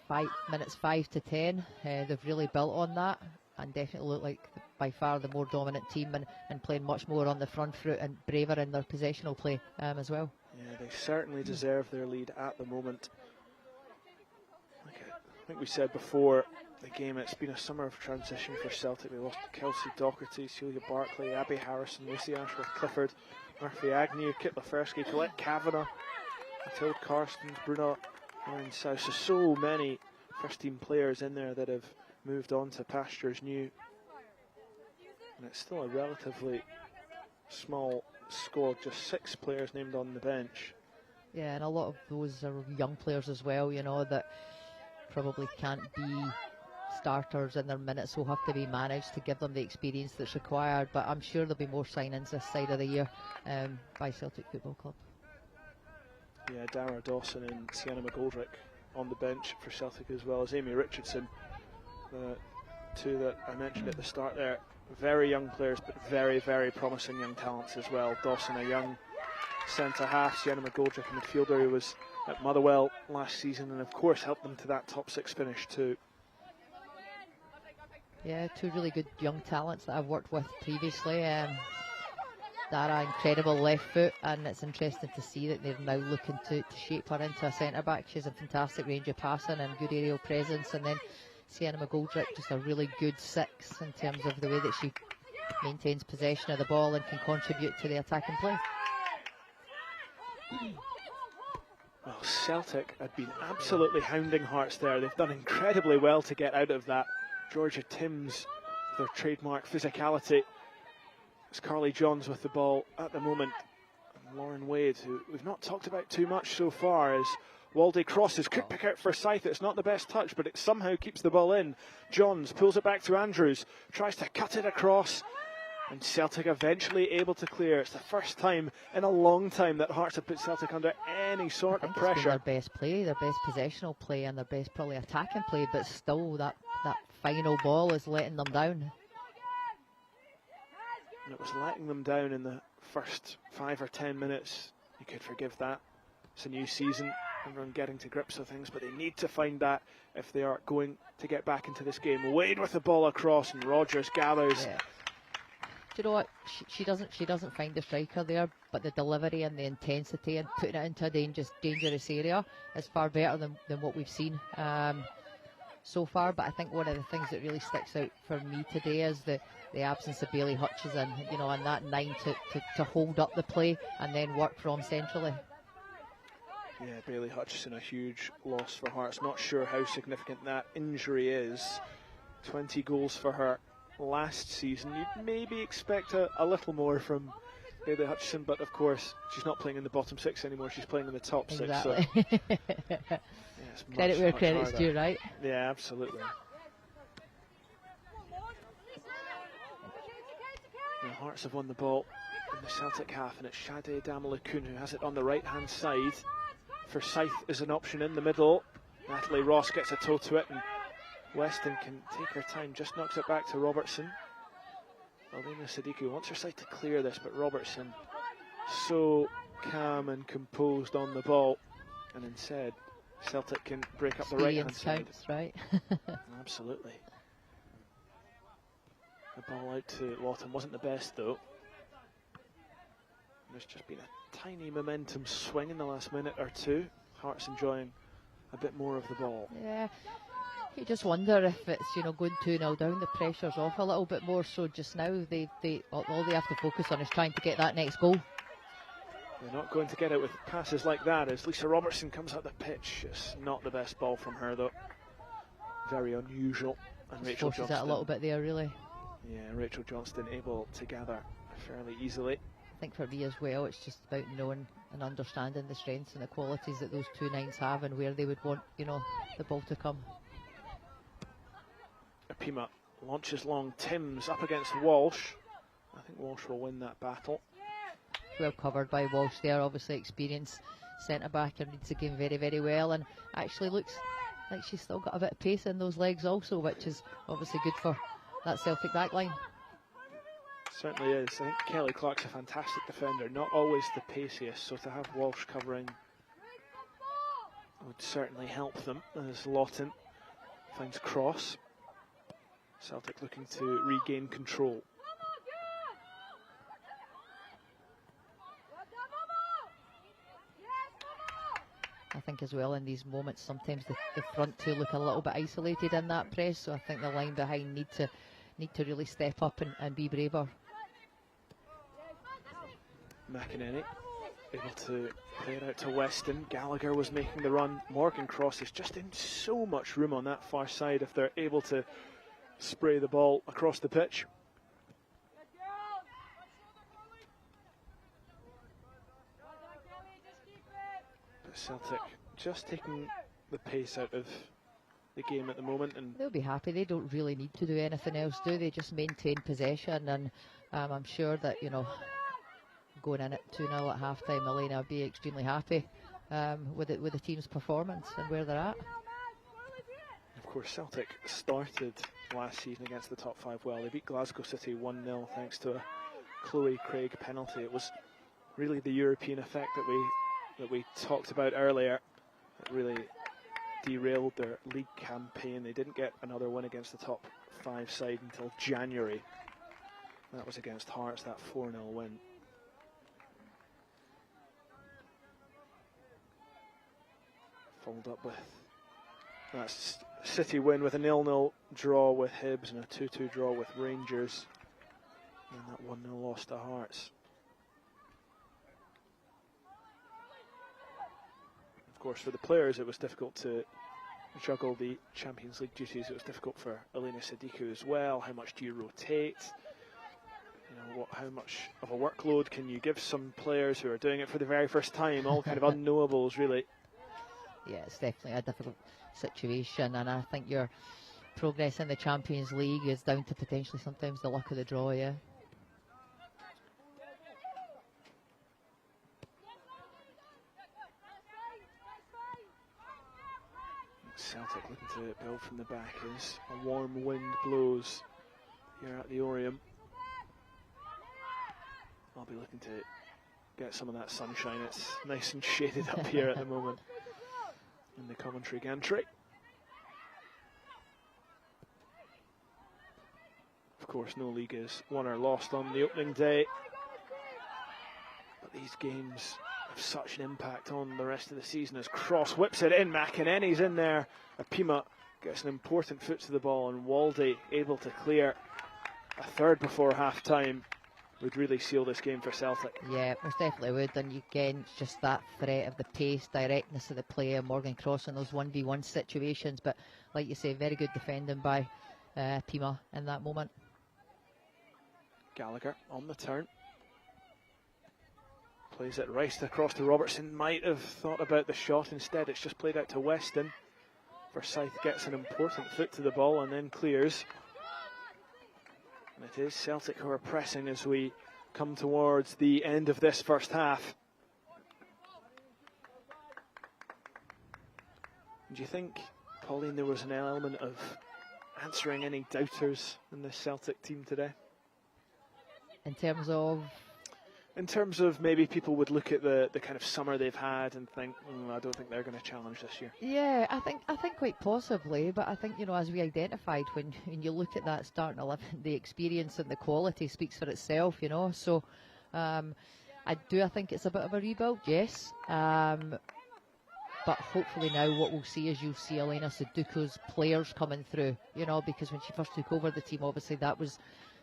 5 to 10, they've really built on that and definitely look like by far the more dominant team, and playing much more on the front foot and braver in their possessional play as well. Yeah, they certainly deserve their lead at the moment. Like I think we said before the game, it's been a summer of transition for Celtic. They lost Kelsey Docherty, Celia Barkley, Abby Harrison, Lucy Ashworth Clifford, Murphy Agnew, Kit Lafersky, Colette Kavanagh, Mathilde Karstens, Bruna Aaron South. So many first team players in there that have moved on to pastures new. And it's still a relatively small squad, just 6 players named on the bench. Yeah, and a lot of those are young players as well, you know, that probably can't be starters in their minutes, will have to be managed to give them the experience that's required. But I'm sure there'll be more signings this side of the year by Celtic Football Club. Yeah, Dara Dawson and Sienna McGoldrick on the bench for Celtic, as well as Amy Richardson. The 2 that I mentioned at the start there. Very young players, but very, very promising young talents as well. Dawson, a young centre-half. Sienna McGoldrick, a midfielder who was at Motherwell last season and of course helped them to that top 6 finish too. Yeah, 2 really good young talents that I've worked with previously. Dara, incredible left foot, and it's interesting to see that they're now looking to shape her into a centre-back. She has a fantastic range of passing and good aerial presence, and then Sienna McGoldrick, just a really good 6 in terms of the way that she maintains possession of the ball and can contribute to the attacking play. Well, Celtic had been absolutely hounding Hearts there. They've done incredibly well to get out of that. Georgia Timms, their trademark physicality. It's Carly Johns with the ball at the moment. And Lauren Wade, who we've not talked about too much so far, as Waldy crosses. Quick pick out for Scythe. It's not the best touch, but it somehow keeps the ball in. Johns pulls it back to Andrews, tries to cut it across, and Celtic eventually able to clear. It's the first time in a long time that Hearts have put Celtic under any sort of pressure. It's been their best play, their best possessional play, and their best probably attacking play, but still that final ball is letting them down. And it was letting them down in the first 5 or 10 minutes. You could forgive that. It's a new season, everyone getting to grips with things, but they need to find that if they are going to get back into this game. Wade with the ball across, and Rogers gathers. Yeah. Do you know what? She doesn't find the striker there, but the delivery and the intensity and putting it into a dangerous area is far better than what we've seen so far. But I think one of the things that really sticks out for me today is the absence of Bailey Hutchison, you know, and that 9 to hold up the play and then work from centrally. Yeah, Bailey Hutchison, a huge loss for Hearts. Not sure how significant that injury is. 20 goals for her last season. You'd maybe expect a little more from Bailey Hutchison, but of course she's not playing in the bottom 6 anymore, she's playing in the top 6. Exactly. So yes, credit where credit's due, right? Yeah, absolutely. The Hearts have won the ball in the Celtic half, and it's Shade Damalakun who has it on the right-hand side. Forsyth is an option in the middle. Natalie Ross gets a toe to it, and Weston can take her time, just knocks it back to Robertson. Alina Sadiku wants her side to clear this, but Robertson so calm and composed on the ball, and instead Celtic can break up the right-hand side. Right? Absolutely. The ball out to Lawton wasn't the best though. There's just been a tiny momentum swing in the last minute or two. Hearts enjoying a bit more of the ball. Yeah, you just wonder if it's, you know, going 2-0 down, the pressure's off a little bit more. So just now, all they have to focus on is trying to get that next goal. They're not going to get it with passes like that as Lisa Robertson comes up the pitch. It's not the best ball from her though. Very unusual. And Just Rachel forces Johnston. it a little bit there, really. Yeah, Rachel Johnston able to gather fairly easily. I think for me as well, it's just about knowing and understanding the strengths and the qualities that those two nines have and where they would want, you know, the ball to come. Apima launches long. Timms up against Walsh. I think Walsh will win that battle. Well covered by Walsh there, obviously experienced centre-back and reads the game very, very well, and actually looks like she's still got a bit of pace in those legs also, which is obviously good for that Celtic backline. Certainly is. I think Kelly Clark's a fantastic defender, not always the paciest, so to have Walsh covering would certainly help them as Lawton finds cross. Celtic looking to regain control. I think as well in these moments sometimes the front two look a little bit isolated in that press, so I think the line behind need to really step up and be braver. McInerney able to play it out to Weston. Gallagher was making the run. Morgan Cross is just in so much room on that far side if they're able to spray the ball across the pitch. But Celtic just taking the pace out of the game at the moment, and they'll be happy. They don't really need to do anything else, do they? Just maintain possession, and I'm sure that, you know, going in at 2-0 at half time, Elena will be extremely happy with the team's performance and where they're at. Of course, Celtic started last season against the top 5 well. They beat Glasgow City 1-0 thanks to a Chloe Craig penalty. It was really the European effect that we talked about earlier that really derailed their league campaign. They didn't get another win against the top 5 side until January. That was against Hearts, that 4-0 win. Followed up with that City win with a 0-0 draw with Hibs and a 2-2 draw with Rangers, and that 1-0 loss to Hearts. Of course, for the players, it was difficult to juggle the Champions League duties. It was difficult for Elena Sadiku as well. How much do you rotate? You know, how much of a workload can you give some players who are doing it for the very first time? All kind of unknowables, really. Yeah, it's definitely a difficult situation, and I think your progress in the Champions League is down to potentially sometimes the luck of the draw, yeah. Celtic looking to build from the back as a warm wind blows here at the Oriam. I'll be looking to get some of that sunshine. It's nice and shaded up here at the moment in the commentary gantry. Of course, no league is won or lost on the opening day, but these games have such an impact on the rest of the season as Cross whips it in. McInerney's in there. Apima gets an important foot to the ball, and Waldy able to clear a third before half time would really seal this game for Celtic. Yeah, most definitely would. And again, it's just that threat of the pace, directness of the player, Morgan Cross in those 1v1 situations. But like you say, very good defending by Pima in that moment. Gallagher on the turn. Plays it right across to Robertson. Might have thought about the shot. Instead, it's just played out to Weston. Forsyth gets an important foot to the ball and then clears. And it is Celtic who are pressing as we come towards the end of this first half. Do you think, Pauline, there was an element of answering any doubters in this Celtic team today? In terms of? In terms of maybe people would look at the kind of summer they've had and think, I don't think they're going to challenge this year. Yeah, I think quite possibly, but I think, you know, as we identified, when you look at that starting 11, the experience and the quality speaks for itself, you know. So I think it's a bit of a rebuild, yes. But hopefully now what we'll see is you'll see Elena Sudoku's players coming through, you know, because when she first took over the team, obviously that was,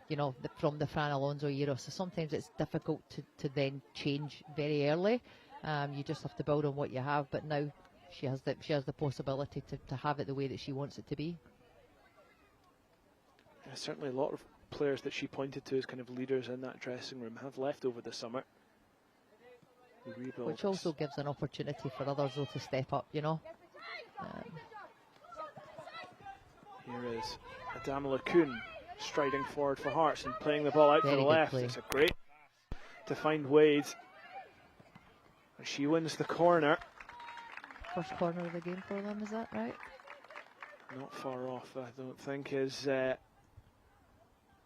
you know, from the Fran Alonso era. So sometimes it's difficult to then change very early. You just have to build on what you have. But now she has the possibility to have it the way that she wants it to be. Yeah, certainly a lot of players that she pointed to as kind of leaders in that dressing room have left over the summer. Which also gives an opportunity for others though to step up, you know. Here is Adama Lakun striding forward for Hearts and playing the ball out to the left. Play. It's a great to find Wade. And she wins the corner. First corner of the game for them, is that right? Not far off, I don't think, as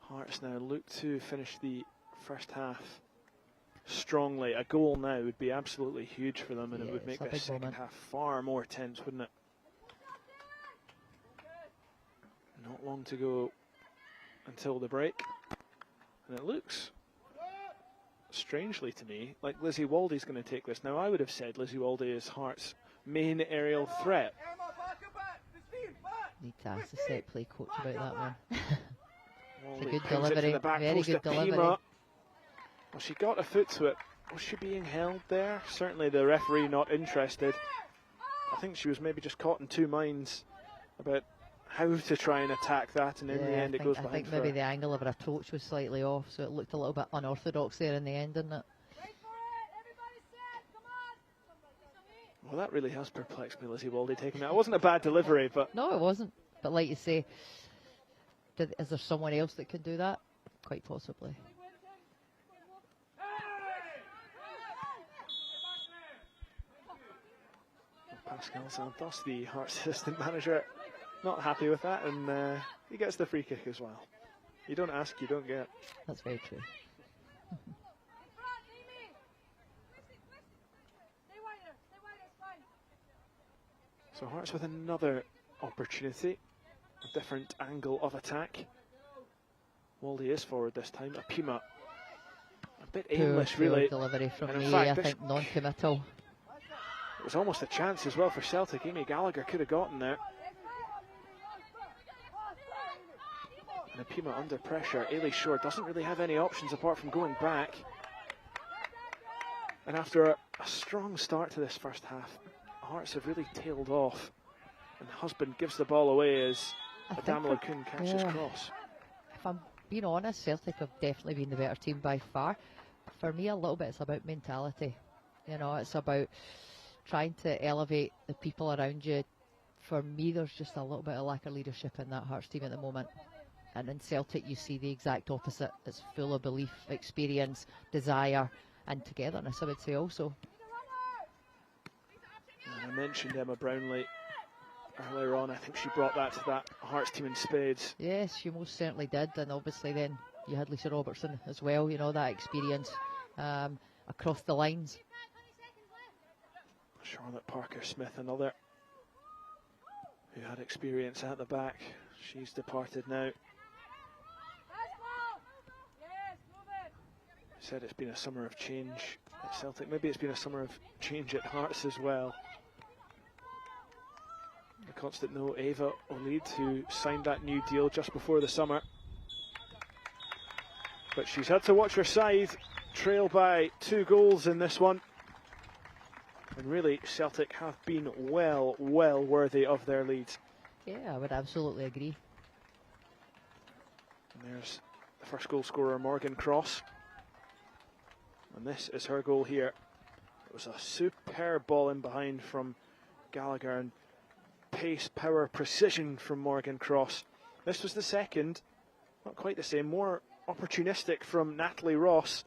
Hearts now look to finish the first half strongly. A goal now would be absolutely huge for them, and it would make the second half far more tense, wouldn't it? Not long to go until the break, and it looks strangely to me like Lizzie Waldy's going to take this. Now I would have said Lizzie Waldy is Hearts' main aerial threat. Need to ask the set play coach about that one. It's a good Brings it to delivery, the back very post good at delivery. Pima. Well, she got a foot to it. Was she being held there? Certainly the referee not interested. I think she was maybe just caught in two minds about how to try and attack that, and in the end it goes behind. I think maybe the angle of her approach was slightly off, so it looked a little bit unorthodox there in the end, didn't it? Well, that really has perplexed me, Lizzie Waldy taking that. It wasn't a bad delivery, but... No, it wasn't. But like you say, is there someone else that can do that? Quite possibly. Pascal Santos, the Hearts assistant manager, not happy with that, and he gets the free kick as well. You don't ask, you don't get. That's very true. So Hearts with another opportunity, a different angle of attack. Waldy is forward this time. Apima, a bit aimless, really. Delivery from me, fact, I think non-committal. It was almost a chance as well for Celtic. Amy Gallagher could have gotten there. And Apima under pressure. Ailey Shore doesn't really have any options apart from going back. And after a strong start to this first half, Hearts have really tailed off. And Husband gives the ball away as Adama Lakun catches cross. If I'm being honest, Celtic have definitely been the better team by far. For me, a little bit it's about mentality. You know, it's about trying to elevate the people around you. For me, there's just a little bit of lack of leadership in that Hearts team at the moment. And in Celtic, you see the exact opposite. It's full of belief, experience, desire, and togetherness, I would say also. And I mentioned Emma Brownlee earlier on. I think she brought that to that Hearts team in spades. Yes, she most certainly did. And obviously then you had Lisa Robertson as well, you know, that experience across the lines. Charlotte Parker-Smith, another who had experience at the back. She's departed now. Said it's been a summer of change at Celtic. Maybe it's been a summer of change at Hearts as well. The constant note, Ava Olid, who signed that new deal just before the summer. But she's had to watch her side trail by 2 goals in this one. And really, Celtic have been well worthy of their lead. Yeah, I would absolutely agree. And there's the first goal scorer, Morgan Cross. And this is her goal here. It was a superb ball in behind from Gallagher, and pace, power, precision from Morgan Cross. This was the second, not quite the same, more opportunistic from Natalie Ross.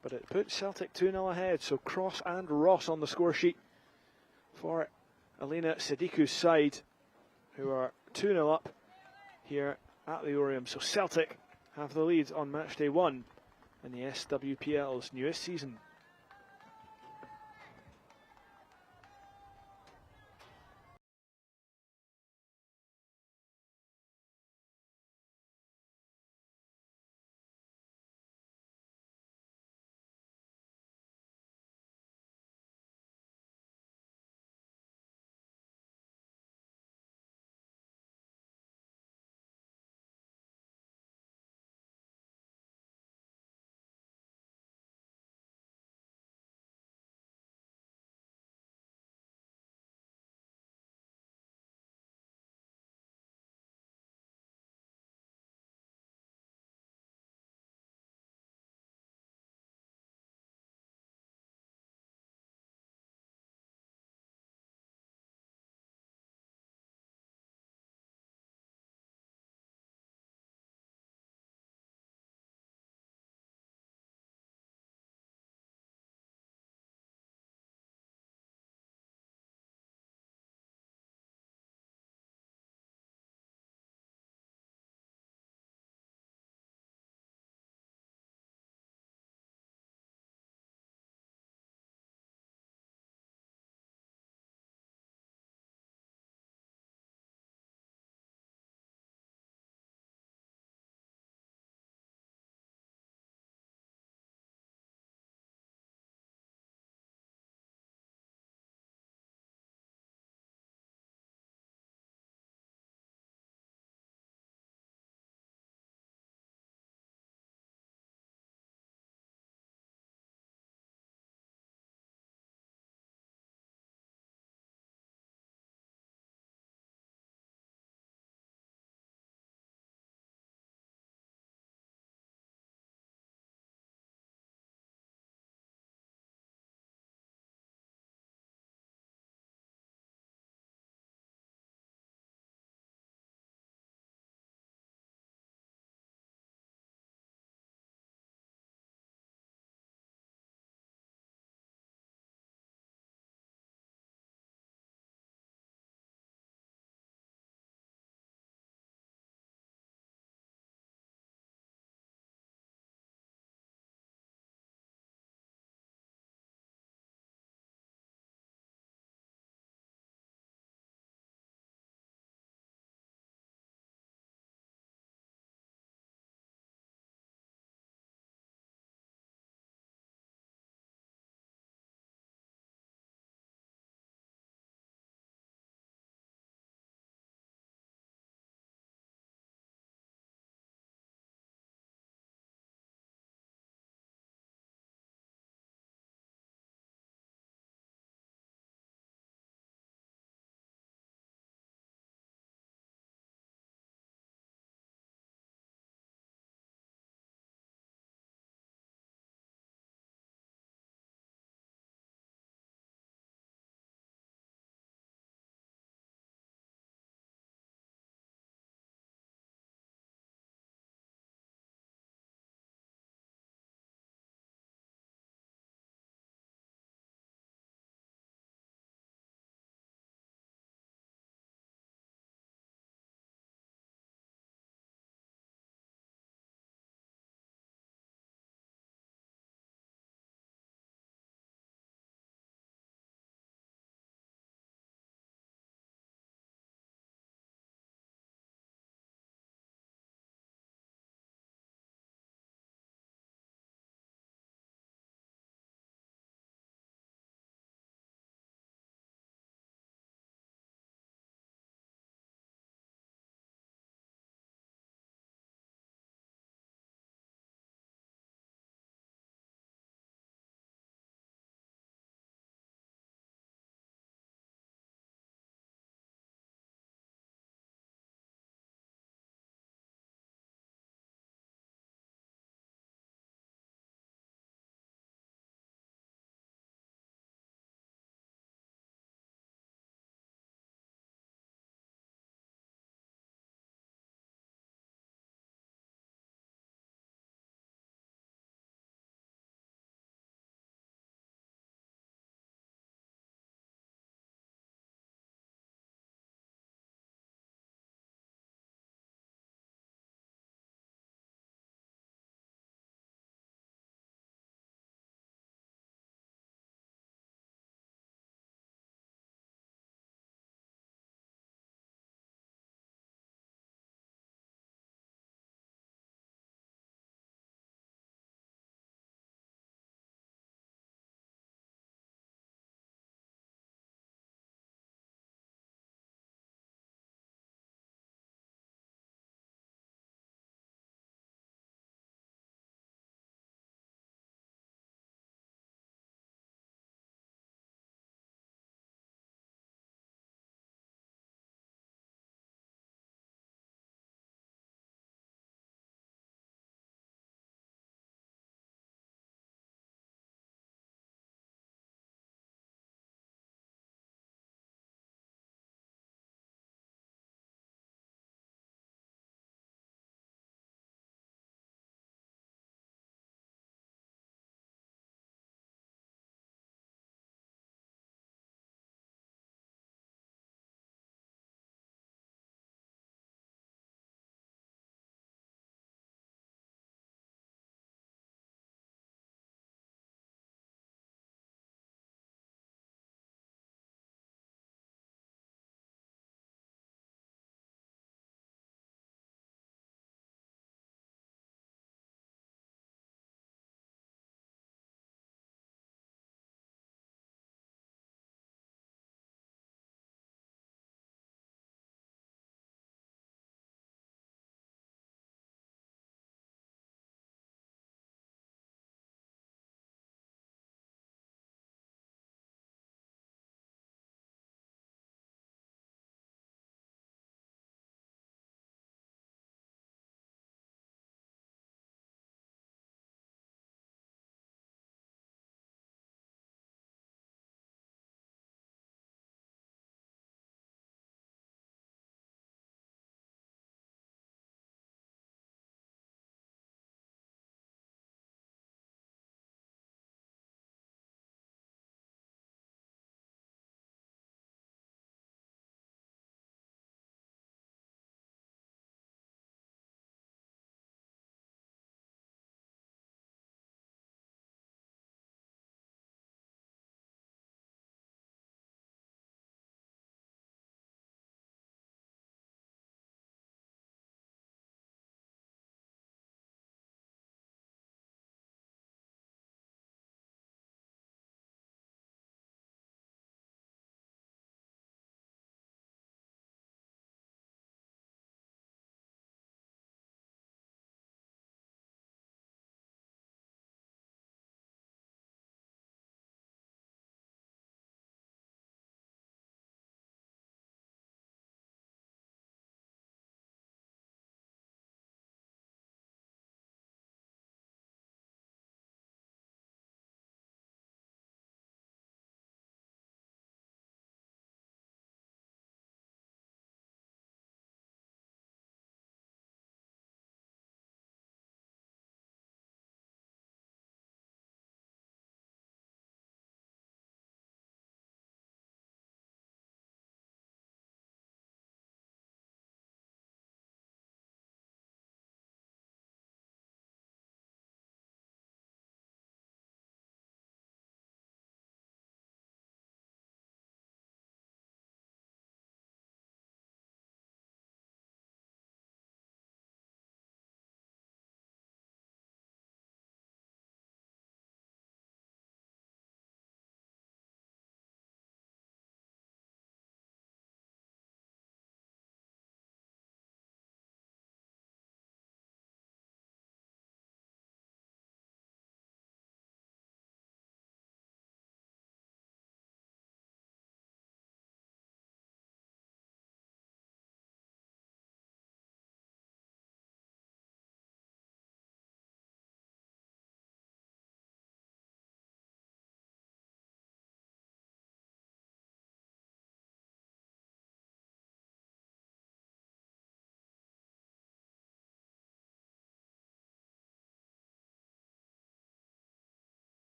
But it put Celtic 2-0 ahead, so Cross and Ross on the score sheet for Elena Sidiku's side, who are 2-0 up here at the Oriam. So Celtic have the lead on match day 1 in the SWPL's newest season.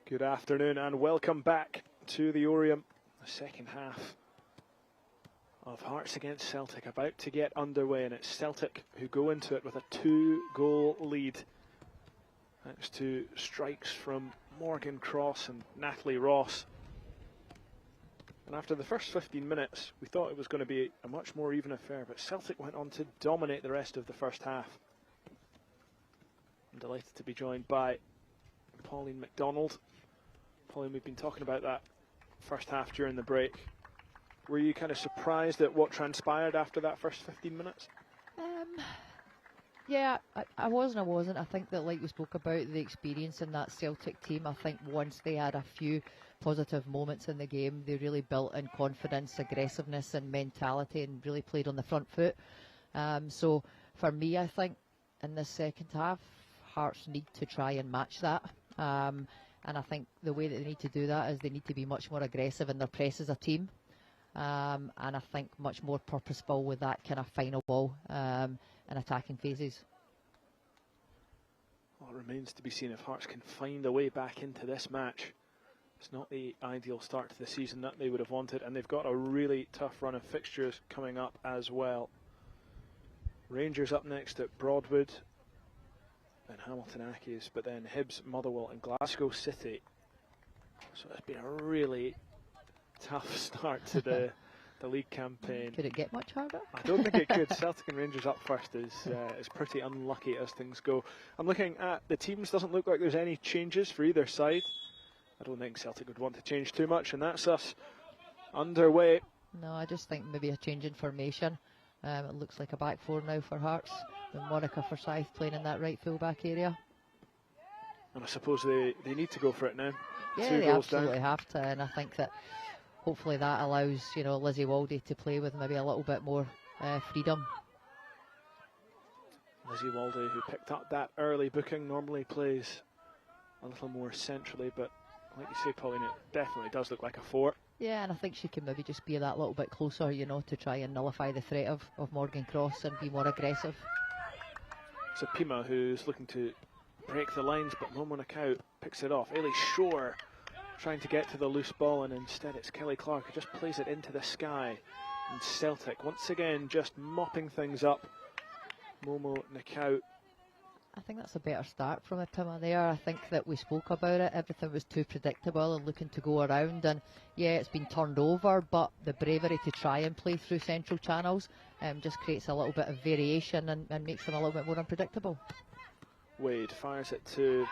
Good afternoon and welcome back to the Oriam. The second half of Hearts against Celtic about to get underway, and it's Celtic who go into it with a 2-goal lead. Thanks to strikes from Morgan Cross and Natalie Ross. And after the first 15 minutes, we thought it was going to be a much more even affair, but Celtic went on to dominate the rest of the first half. I'm delighted to be joined by Pauline MacDonald. Pauline, we've been talking about that first half during the break. Were you kind of surprised at what transpired after that first 15 minutes? Yeah, I was and I wasn't. I think that, like we spoke about, the experience in that Celtic team, I think once they had a few positive moments in the game, they really built in confidence, aggressiveness and mentality and really played on the front foot. So for me, I think in this second half, Hearts need to try and match that. And I think the way that they need to do that is they need to be much more aggressive in their press as a team. And I think much more purposeful with that kind of final ball and attacking phases. Well, it remains to be seen if Hearts can find a way back into this match. It's not the ideal start to the season that they would have wanted, and they've got a really tough run of fixtures coming up as well. Rangers up next at Broadwood and Hamilton Accies, but then Hibs, Motherwell and Glasgow City. So it's been a really tough start to the league campaign. Could it get much harder? I don't think it could. Celtic and Rangers up first is pretty unlucky as things go. I'm looking at the teams. Doesn't look like there's any changes for either side. I don't think Celtic would want to change too much, and that's us underway. No, I just think maybe a change in formation. It looks like a back four now for Hearts, with Monica Forsyth playing in that right full-back area. And I suppose they need to go for it now. Yeah, 2 they goals absolutely down. have to, and I think that hopefully that allows, you know, Lizzie Waldy to play with maybe a little bit more freedom. Lizzie Waldy, who picked up that early booking, normally plays a little more centrally, but like you say, Pauline, it definitely does look like a 4. Yeah, and I think she can maybe just be that little bit closer, you know, to try and nullify the threat of Morgan Cross and be more aggressive. So Pima, who's looking to break the lines, but Momo Nakau picks it off. Ailey Shore trying to get to the loose ball, and instead it's Kelly Clark who just plays it into the sky. And Celtic once again just mopping things up. Momo Nakau. I think that's a better start from a Pima there. I think that we spoke about it. Everything was too predictable and looking to go around. And yeah, it's been turned over, but the bravery to try and play through central channels just creates a little bit of variation and makes them a little bit more unpredictable. Wade fires it to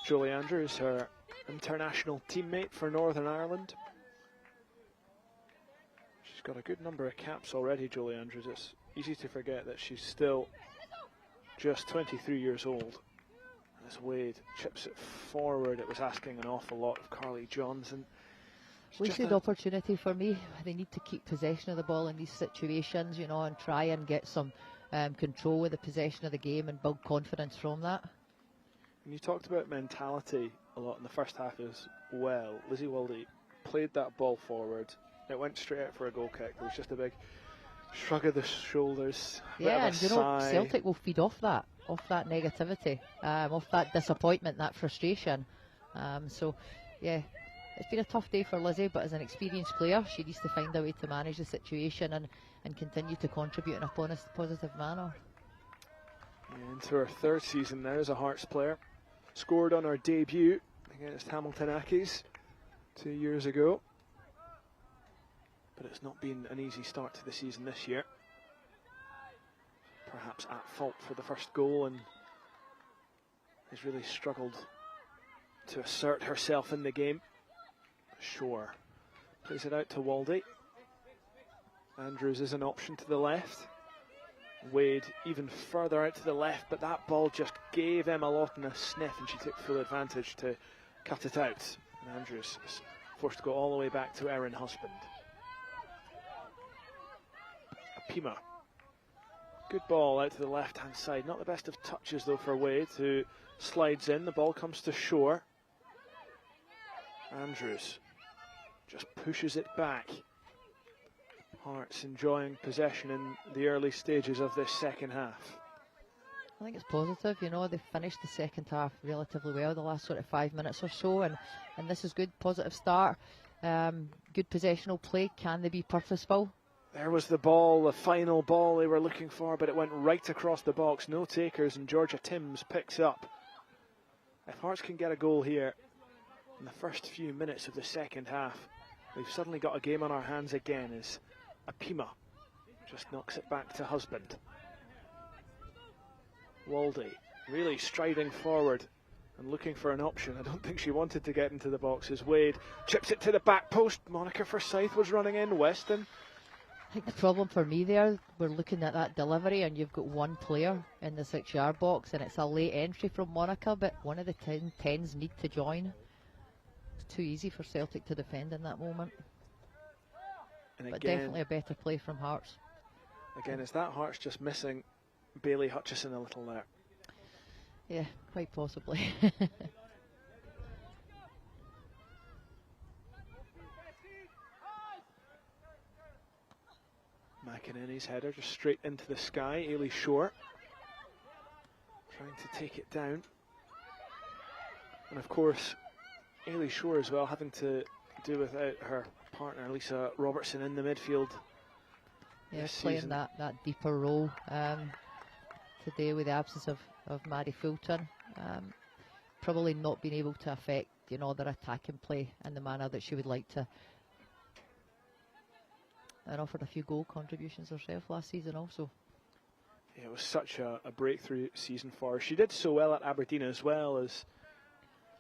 Julie Andrews, her international teammate for Northern Ireland. She's got a good number of caps already, Julie Andrews. It's easy to forget that she's still just 23 years old. As Wade chips it forward, it was asking an awful lot of Carly Johnson. Wasted opportunity for me. They need to keep possession of the ball in these situations, you know, and try and get some control with the possession of the game and build confidence from that. And you talked about mentality a lot in the first half as well. Lizzie Waldy played that ball forward. It went straight out for a goal kick. There was just a big shrug of the shoulders. Yeah, and you know, Celtic will feed off that negativity, off that disappointment, that frustration. So, yeah, it's been a tough day for Lizzie, but as an experienced player, she needs to find a way to manage the situation and continue to contribute in a positive manner. Yeah, into her 3rd season now as a Hearts player. Scored on her debut against Hamilton Accies 2 years ago. But it's not been an easy start to the season this year. Perhaps at fault for the first goal, and has really struggled to assert herself in the game. Shore plays it out to Waldy. Andrews is an option to the left. Wade even further out to the left, but that ball just gave Emma Lawton a sniff and she took full advantage to cut it out. And Andrews is forced to go all the way back to Erin Husband. Pima. Good ball out to the left-hand side. Not the best of touches, though, for Wade, who slides in. The ball comes to Shore. Andrews just pushes it back. Hearts enjoying possession in the early stages of this second half. think it's positive. You know, they finished the second half relatively well, the last sort of 5 minutes or so, and this is good, positive start. Good possessional play. Can they be purposeful? There was the ball, the final ball they were looking for, but it went right across the box. No takers, and Georgia Timms picks up. If Hearts can get a goal here in the first few minutes of the second half, we've suddenly got a game on our hands again as Apima just knocks it back to husband. Waldy really striding forward and looking for an option. I don't think she wanted to get into the box as Wade chips it to the back post. Monica Forsyth was running in. Weston. I think the problem for me there, we're looking at that delivery and you've got one player in the 6-yard box and it's a late entry from Monica, but one of the 10s need to join. It's too easy for Celtic to defend in that moment. And but again, definitely a better play from Hearts. Again, is that Hearts just missing Bailey Hutchison a little there? Yeah, quite possibly. McInerney's header just straight into the sky. Ailey Shore trying to take it down. And of course, Ailey Shore as well having to do without her partner Lisa Robertson in the midfield. Yeah, playing that deeper role today with the absence of Maddie Fulton. Probably not being able to affect, you know, their attacking play in the manner that she would like to. And offered a few goal contributions herself last season also. Yeah, it was such a breakthrough season for her. She did so well at Aberdeen as well as,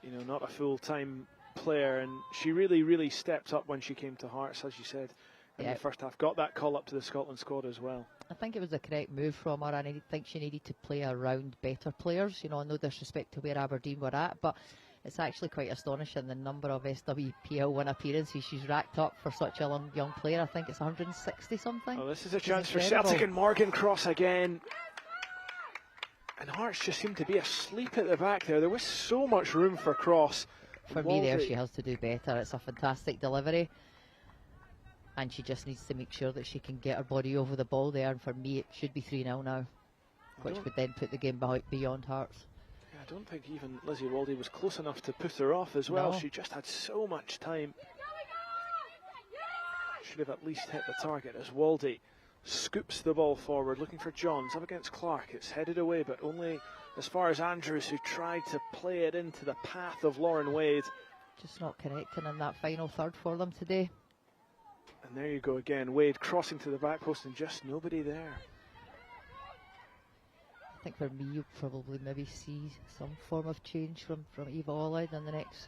you know, not a full-time player, and she really stepped up when she came to Hearts, as you said, in the first half. Got that call up to the Scotland squad as well. I think it was the correct move from her, and I think she needed to play around better players. You know, no disrespect to where Aberdeen were at, but it's actually quite astonishing the number of SWPL win appearances she's racked up for such a young player. I think it's 160 something. Oh, this is a chance for Celtic, and Morgan Cross again. And Hearts just seemed to be asleep at the back there. There was so much room for Cross. For me there, she has to do better. It's a fantastic delivery. And she just needs to make sure that she can get her body over the ball there. And for me, it should be 3-0 now, which would then put the game beyond Hearts. Yeah, I don't think even Lizzie Waldy was close enough to put her off as well. No. She just had so much time. Should have at least hit the target as Waldy scoops the ball forward, looking for Johns up against Clark. It's headed away, but only as far as Andrews, who tried to play it into the path of Lauren Wade. Just not connecting in that final third for them today. And there you go again, Wade crossing to the back post and just nobody there. I think for me, you'll probably maybe see some form of change from Eva Ollard in the next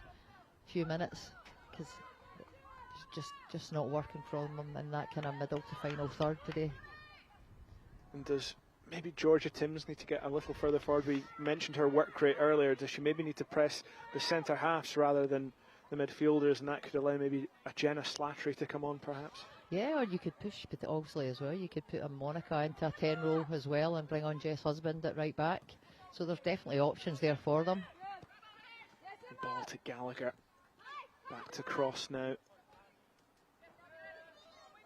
few minutes, because it's just not working from them in that kind of middle to final third today. And does maybe Georgia Timms need to get a little further forward? We mentioned her work rate earlier. Does she maybe need to press the centre halves rather than the midfielders, and that could allow maybe a Jenna Slattery to come on perhaps? Yeah, or you could push, but obviously as well, you could put a Monica into a 10 role as well and bring on Jess Husband at right back. So there's definitely options there for them. The ball to Gallagher. Back to Cross now.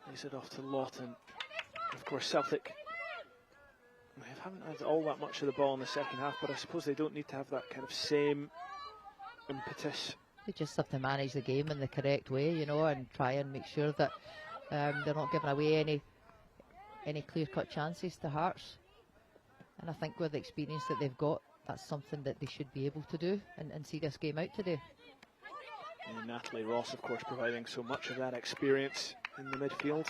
Lays it off to Lawton. Of course, Celtic haven't had all that much of the ball in the second half, but I suppose they don't need to have that kind of same impetus. They just have to manage the game in the correct way, you know, and try and make sure that they're not giving away any clear-cut chances to Hearts. And I think with the experience that they've got, that's something that they should be able to do and see this game out today. And Natalie Ross, of course, providing so much of that experience in the midfield.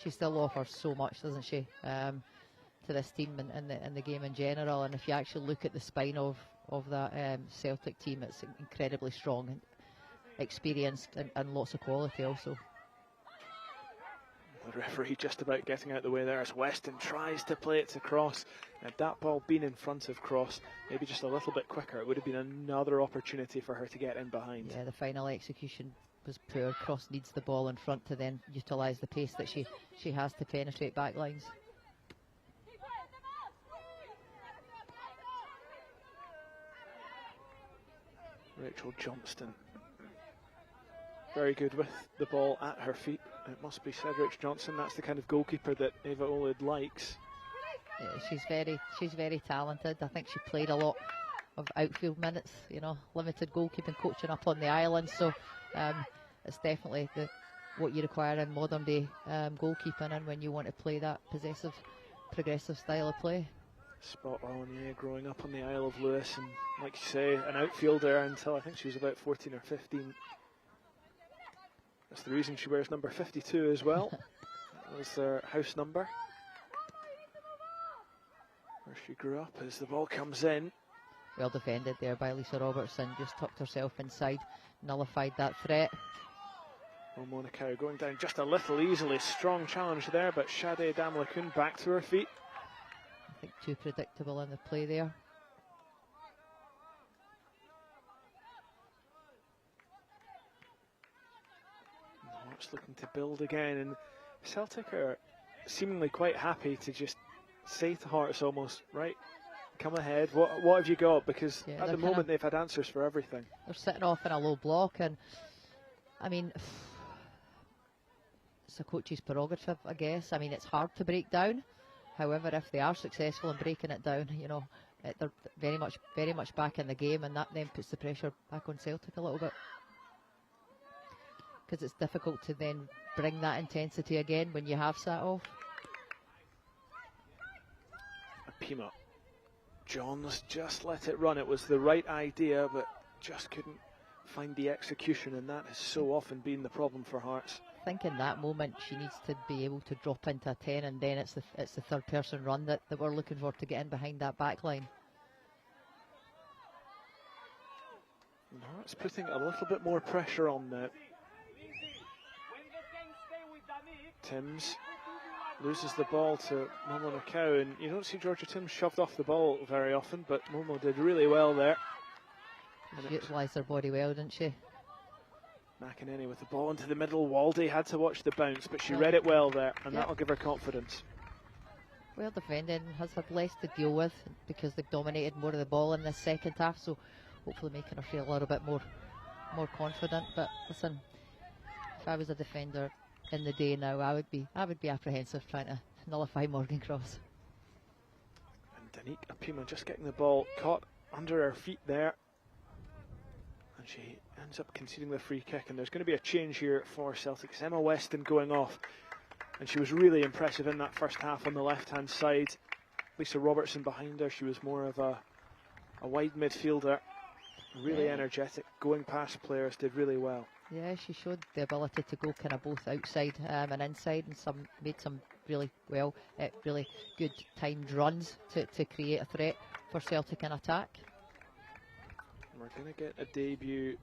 She still offers so much, doesn't she, to this team and the game in general. And if you actually look at the spine of that Celtic team, it's incredibly strong and experienced and lots of quality also. The referee just about getting out the way there as Weston tries to play it to Cross. Had that ball been in front of Cross, maybe just a little bit quicker, it would have been another opportunity for her to get in behind. Yeah, the final execution was poor. Cross needs the ball in front to then utilise the pace that she has to penetrate back lines. Rachel Johnston, very good with the ball at her feet. It must be Cedric Johnson. That's the kind of goalkeeper that Eva Olid likes. She's very talented. I think she played a lot of outfield minutes, you know, limited goalkeeping coaching up on the island, so it's definitely what you require in modern day goalkeeping, and when you want to play that possessive, progressive style of play. Spot on, yeah, growing up on the Isle of Lewis, and like you say, an outfielder until I think she was about 14 or 15. That's the reason she wears number 52 as well. That was their house number, where she grew up. As the ball comes in. Well defended there by Lisa Robertson, just tucked herself inside, nullified that threat. Monica going down just a little easily. Strong challenge there, but Sade Damlakun back to her feet. I think too predictable in the play there. Hearts looking to build again, and Celtic are seemingly quite happy to just say to Hearts almost, right, come ahead, what have you got? Because at the moment they've had answers for everything. They're sitting off in a low block, and I mean, it's a coach's prerogative, I guess. I mean, it's hard to break down. However, if they are successful in breaking it down, you know, they're very much back in the game, and that then puts the pressure back on Celtic a little bit, because it's difficult to then bring that intensity again when you have sat off. Pima Johns just let it run. It was the right idea, but just couldn't find the execution, and that has so often been the problem for Hearts. I think in that moment she needs to be able to drop into a 10, and then it's the third person run that we're looking for to get in behind that back line. And Hearts putting a little bit more pressure on there. Timms loses the ball to Momo Nakau, and you don't see Georgia Timms shoved off the ball very often, but Momo did really well there. She utilised her body well, didn't she? McInerney with the ball into the middle. Waldy had to watch the bounce, but she read it well there, and that'll give her confidence. Well, defending has had less to deal with because they've dominated more of the ball in the second half, so hopefully making her feel a little bit more confident. But listen, if I was a defender in the day now, I would be apprehensive trying to nullify Morgan Cross. And Danique Apima just getting the ball caught under her feet there, and she ends up conceding the free kick, and there's going to be a change here for Celtic. It's Emma Weston going off, and she was really impressive in that first half on the left hand side. Lisa Robertson behind her. She was more of a wide midfielder, really energetic, going past players, did really well. Yeah, she showed the ability to go kind of both outside and inside, and made some really good timed runs to create a threat for Celtic in attack. And we're going to get a debut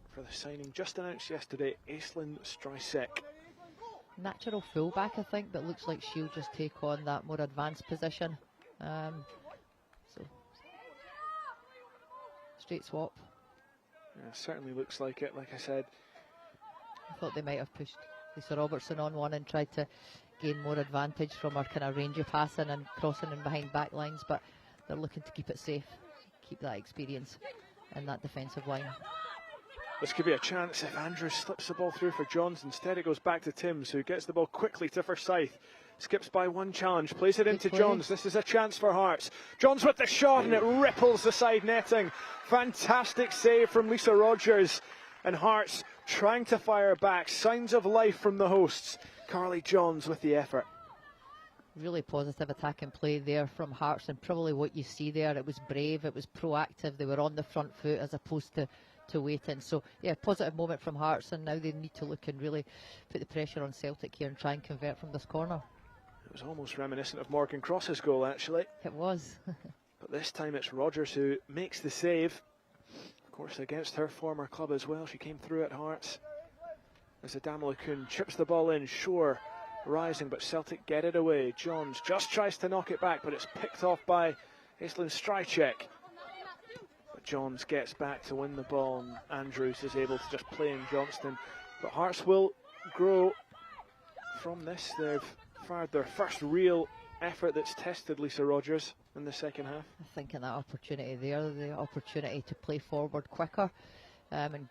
for the signing just announced yesterday, Aislinn Strysek. Natural fullback, I think, but looks like she'll just take on that more advanced position. So straight swap. Yeah, certainly looks like it. Like I said, I thought they might have pushed Lisa Robertson on one and tried to gain more advantage from her kind of range of passing and crossing in behind back lines, but they're looking to keep it safe, keep that experience in that defensive line. This could be a chance if Andrews slips the ball through for Johns. Instead it goes back to Timms, who gets the ball quickly to Forsyth. Skips by one challenge, plays it into Johns. This is a chance for Hearts. Johns with the shot, and it ripples the side netting. Fantastic save from Lisa Rogers. And Hearts trying to fire back. Signs of life from the hosts. Carly Johns with the effort. Really positive attacking play there from Hearts, and probably what you see there, it was brave, it was proactive. They were on the front foot as opposed to waiting. So yeah, positive moment from Hearts, and now they need to look and really put the pressure on Celtic here and try and convert from this corner. It was almost reminiscent of Morgan Cross's goal, actually. It was. But this time it's Rogers who makes the save. Of course, against her former club as well. She came through at Hearts. As Adamala-Kun chips the ball in, Shore rising, but Celtic get it away. Johns just tries to knock it back, but it's picked off by Aislinn Strysek. But Johns gets back to win the ball, and Andrews is able to just play in Johnston. But Hearts will grow from this. They've fired their first real effort that's tested Lisa Rogers in the second half. I think in that opportunity there, the opportunity to play forward quicker and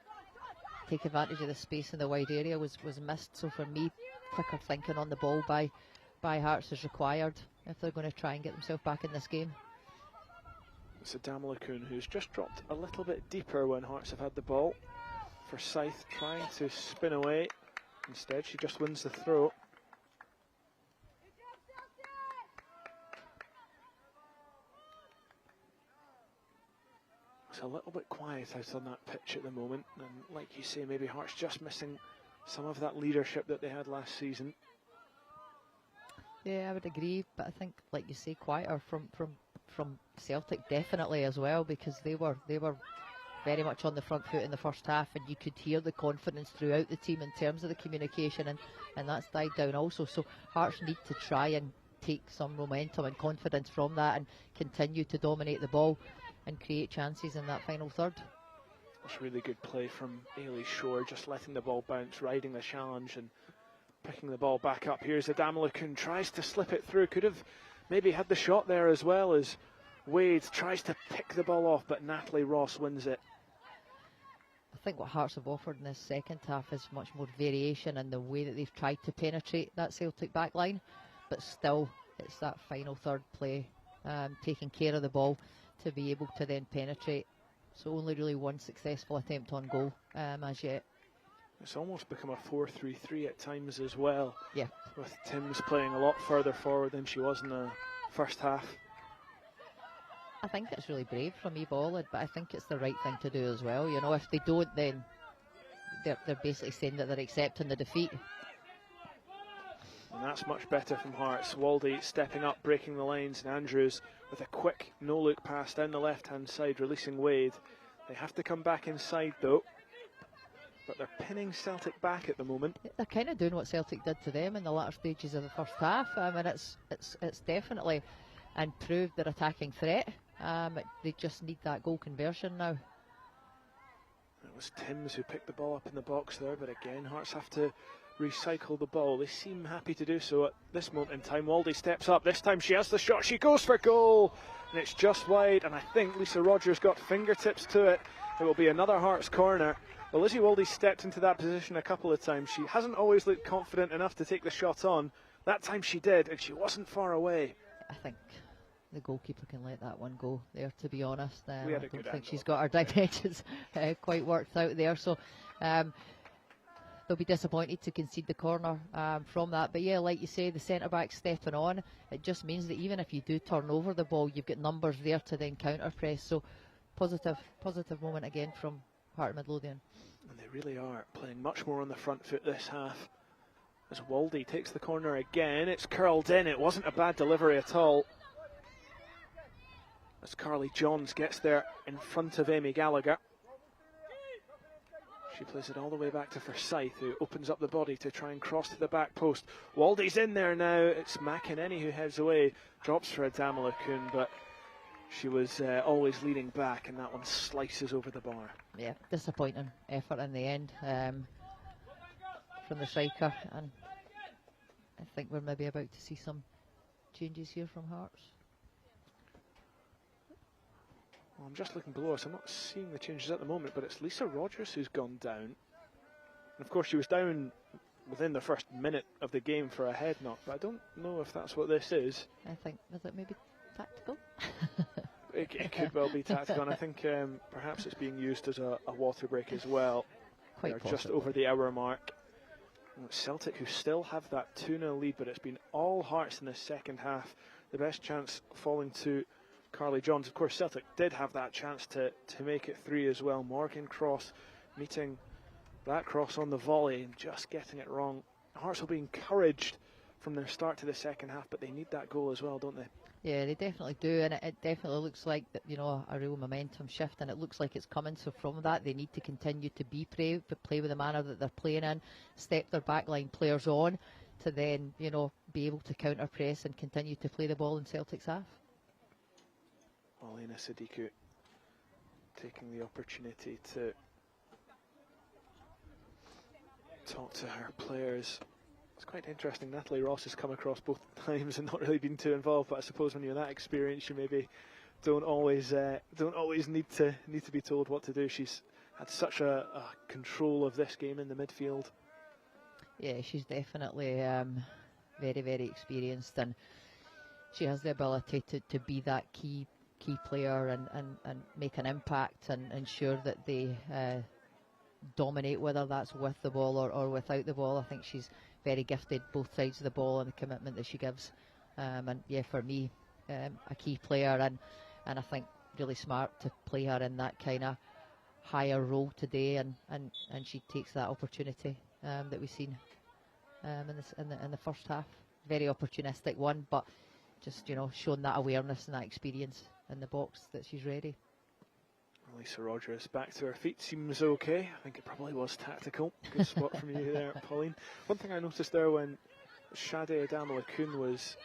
take advantage of the space in the wide area was missed. So for me, quicker thinking on the ball by Hearts is required. if they're going to try and get themselves back in this game. It's Adamalakun who's just dropped a little bit deeper when Hearts have had the ball. Forsyth trying to spin away. Instead, she just wins the throw. It's a little bit quiet out on that pitch at the moment, and like you say, maybe Hearts just missing some of that leadership that they had last season. Yeah, I would agree, but I think, like you say, quieter from Celtic definitely as well, because they were very much on the front foot in the first half, and you could hear the confidence throughout the team in terms of the communication, and that's died down also. So Hearts need to try and take some momentum and confidence from that and continue to dominate the ball and create chances in that final third. That's really good play from Ailey Shore, just letting the ball bounce, riding the challenge and picking the ball back up. Here's Adamalakun, tries to slip it through, could have maybe had the shot there as well, as Wade tries to pick the ball off, but Natalie Ross wins it. I think what Hearts have offered in this second half is much more variation in the way that they've tried to penetrate that Celtic back line, but still it's that final third play, taking care of the ball to be able to then penetrate. So only really one successful attempt on goal as yet. It's almost become a 4-3-3 at times as well. Yeah. With Timms playing a lot further forward than she was in the first half. I think it's really brave from Eve Allard, but I think it's the right thing to do as well. You know, if they don't, then they're basically saying that they're accepting the defeat. And that's much better from Hearts. Waldy stepping up, breaking the lines, and Andrews with a quick no-look pass down the left-hand side, releasing Wade. They have to come back inside though, but they're pinning Celtic back at the moment. They're kind of doing what Celtic did to them in the latter stages of the first half. I mean, it's definitely improved their attacking threat. They just need that goal conversion now. It was Timms who picked the ball up in the box there, but again, Hearts have to recycle the ball. They seem happy to do so at this moment in time. Waldy steps up. This time she has the shot. She goes for goal, and it's just wide. And I think Lisa Rogers got fingertips to it. It will be another Hearts corner. Well, Lizzie Waldy stepped into that position a couple of times. She hasn't always looked confident enough to take the shot on. That time she did, and she wasn't far away. I think the goalkeeper can let that one go there, to be honest. I don't think angle. she's got her dimensions quite worked out there. So they'll be disappointed to concede the corner from that. But yeah, like you say, the centre-back stepping on, it just means that even if you do turn over the ball, you've got numbers there to then counter-press. So positive moment again from Heart Midlothian. And they really are playing much more on the front foot this half. As Waldy takes the corner again, it's curled in. It wasn't a bad delivery at all. As Carly Johns gets there in front of Amy Gallagher. She plays it all the way back to Forsyth, who opens up the body to try and cross to the back post. Waldy's in there now. It's McEnany who heads away. Drops for Adamalakun, but she was always leading back, and that one slices over the bar. Yeah, disappointing effort in the end from the striker, and I think we're maybe about to see some changes here from Hearts. Well, I'm just looking below us. I'm not seeing the changes at the moment, but it's Lisa Rogers who's gone down. And of course, she was down within the first minute of the game for a head knock, but I don't know if that's what this is. I think, is it maybe tactical? It could well be tactical, and I think perhaps it's being used as a water break as well. Quite They're just over the hour mark. And Celtic, who still have that 2-0 lead, but it's been all Hearts in the second half. The best chance falling to Carly Johns. Of course, Celtic did have that chance to make it 3 as well. Morgan Cross meeting that cross on the volley and just getting it wrong. Hearts will be encouraged from their start to the second half, but they need that goal as well, don't they? Yeah, they definitely do, and it definitely looks like that, you know, a real momentum shift, and it looks like it's coming. So from that, they need to continue to play with the manner that they're playing in, step their backline players on to then, you know, be able to counter press and continue to play the ball in Celtic's half. Alina Sadiku taking the opportunity to talk to her players. It's quite interesting. Natalie Ross has come across both times and not really been too involved, but I suppose when you're that experienced, you maybe don't always need to be told what to do. She's had such a control of this game in the midfield. Yeah, she's definitely very, very experienced, and she has the ability to be that key player and make an impact and ensure that they dominate, whether that's with the ball or without the ball. I think she's very gifted both sides of the ball and the commitment that she gives. And yeah, for me, a key player, and I think really smart to play her in that kind of higher role today, and she takes that opportunity that we've seen in the first half. Very opportunistic one, but just, showing that awareness and that experience in the box that she's ready. Lisa Rogers back to her feet, seems okay. I think it probably was tactical. Good spot from you there, Pauline. One thing I noticed there when Shade Adama-Lacoon was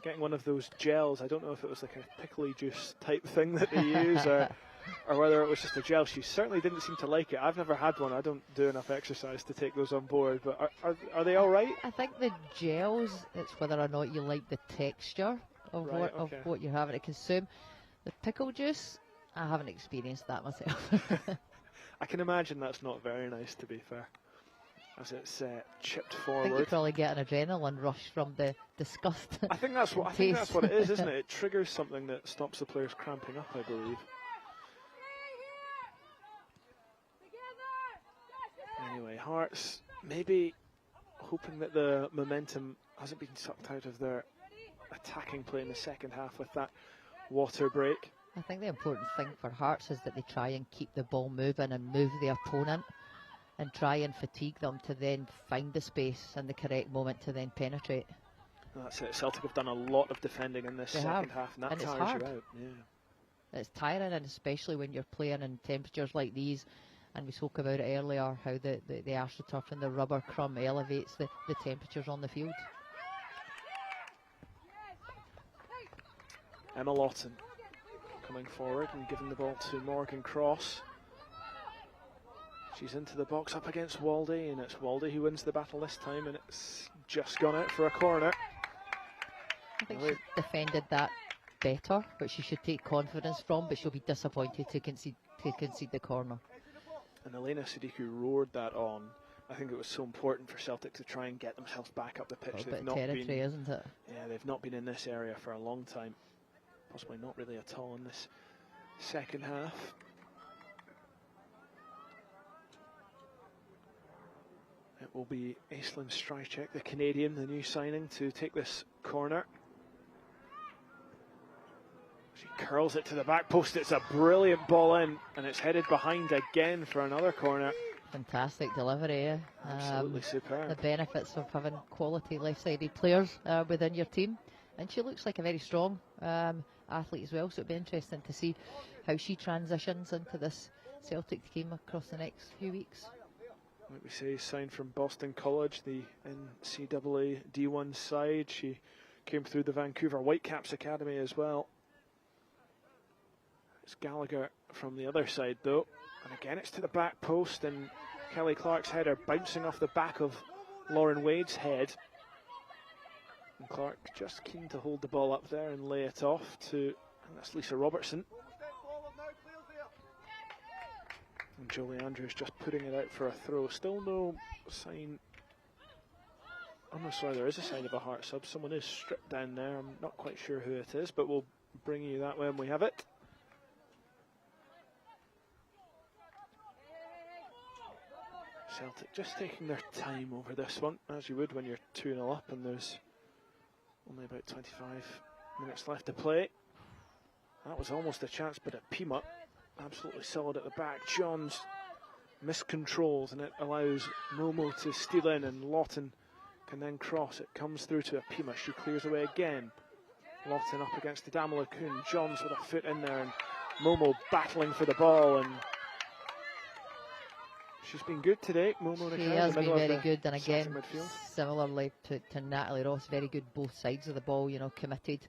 getting one of those gels, I don't know if it was like a pickly juice type thing that they use or whether it was just a gel. She certainly didn't seem to like it. I've never had one. I don't do enough exercise to take those on board, but are they all right? I think the gels, it's whether or not you like the texture of what you're having to consume. The pickle juice, I haven't experienced that myself. I can imagine that's not very nice, to be fair, as it's chipped forward. I think you probably get an adrenaline rush from the disgust. I think that's what it is, isn't it? It triggers something that stops the players cramping up, I believe. Anyway, Hearts maybe hoping that the momentum hasn't been sucked out of their attacking play in the second half with that water break. I think the important thing for Hearts is that they try and keep the ball moving and move the opponent and try and fatigue them to then find the space and the correct moment to then penetrate. That's it. Celtic have done a lot of defending in this second half, and that tires you out. Yeah. It's tiring, and especially when you're playing in temperatures like these. And we spoke about it earlier, how the AstroTurf and the rubber crumb elevates the temperatures on the field. Emma Lawton coming forward and giving the ball to Morgan Cross. She's into the box up against Waldy, and it's Waldy who wins the battle this time, and it's just gone out for a corner. I think she defended that better, which she should take confidence from, but she'll be disappointed to concede the corner. And Elena Sadiku roared that on. I think it was so important for Celtic to try and get themselves back up the pitch. They've not territory, isn't it? Yeah, they've not been in this area for a long time. Possibly not really at all in this second half. It will be Aislinn Strycek, the Canadian, the new signing, to take this corner. She curls it to the back post. It's a brilliant ball in, and it's headed behind again for another corner. Fantastic delivery, eh? Absolutely superb. The benefits of having quality left-sided players within your team. And she looks like a very strong athlete as well, so it'll be interesting to see how she transitions into this Celtic team across the next few weeks. Like we say, signed from Boston College, the NCAA D1 side. She came through the Vancouver Whitecaps Academy as well. It's Gallagher from the other side though, and again it's to the back post, and Kelly Clark's header bouncing off the back of Lauren Wade's head. And Clark just keen to hold the ball up there and lay it off to, and that's Lisa Robertson. And Jolie Andrews just putting it out for a throw. Still no sign. I'm not sorry, there is a sign of a Heart sub. Someone is stripped down there. I'm not quite sure who it is, but we'll bring you that when we have it. Celtic just taking their time over this one, as you would when you're 2-0 up and there's only about 25 minutes left to play. That was almost a chance, but a Pima absolutely solid at the back. Johns miscontrols, and it allows Momo to steal in, and Lawton can then cross. It comes through to a Pima. She clears away again. Lawton up against Adama-Lacoon. Johns with a foot in there, and Momo battling for the ball, and she's been good today, Momo. She has been very good, and again, similarly to Natalie Ross, very good both sides of the ball, committed,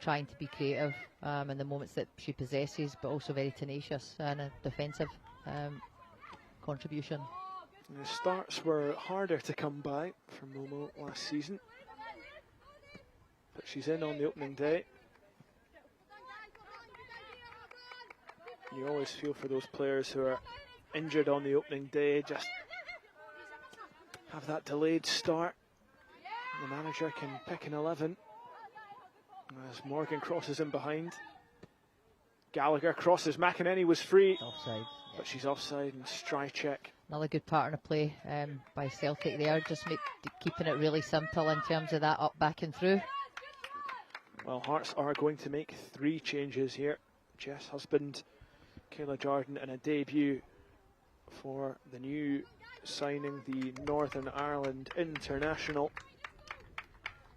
trying to be creative in the moments that she possesses, but also very tenacious and a defensive contribution. The starts were harder to come by for Momo last season, but she's in on the opening day. You always feel for those players who are injured on the opening day, just have that delayed start. The manager can pick an 11. As Morgan crosses in behind. Gallagher crosses. McEnany was free. Offside. But she's offside and strike check. Another good partner play by Celtic there, just keeping it really simple in terms of that up, back and through. Well, Hearts are going to make 3 changes here. Jess Husband, Kayla Jordan, and a debut for the new signing, the Northern Ireland international.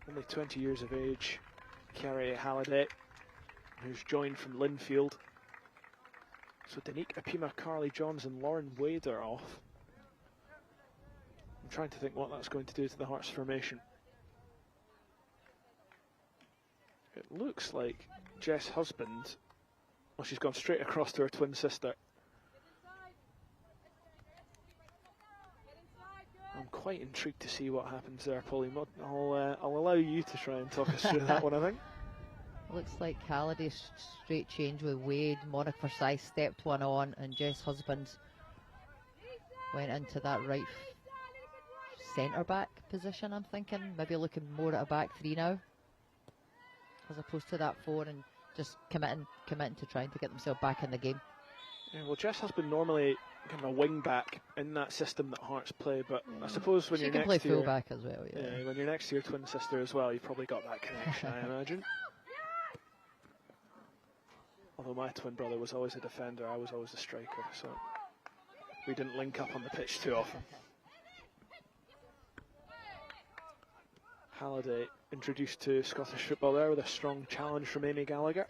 Only 20 years of age, Kerry Halliday, who's joined from Linfield. So Danique Apima, Carly Johns and Lauren Wade are off. I'm trying to think what that's going to do to the Hearts formation. It looks like Jess Husband, well, she's gone straight across to her twin sister. I'm quite intrigued to see what happens there, Polly. I'll allow you to try and talk us through that one, I think. Looks like Halliday's straight change with Wade. Monica Forsyth stepped one on, and Jess Husband went into that right centre back position, I'm thinking. Maybe looking more at a back 3 now, as opposed to that 4, and just committing to trying to get themselves back in the game. Yeah, well, Jess Husband normally kind of a wing back in that system that Hearts play, but I suppose when you're next to she can play full back as well. Yeah, when you're next to your twin sister as well, you've probably got that connection, I imagine. Although my twin brother was always a defender, I was always a striker, so we didn't link up on the pitch too often. Halliday introduced to Scottish football there with a strong challenge from Amy Gallagher.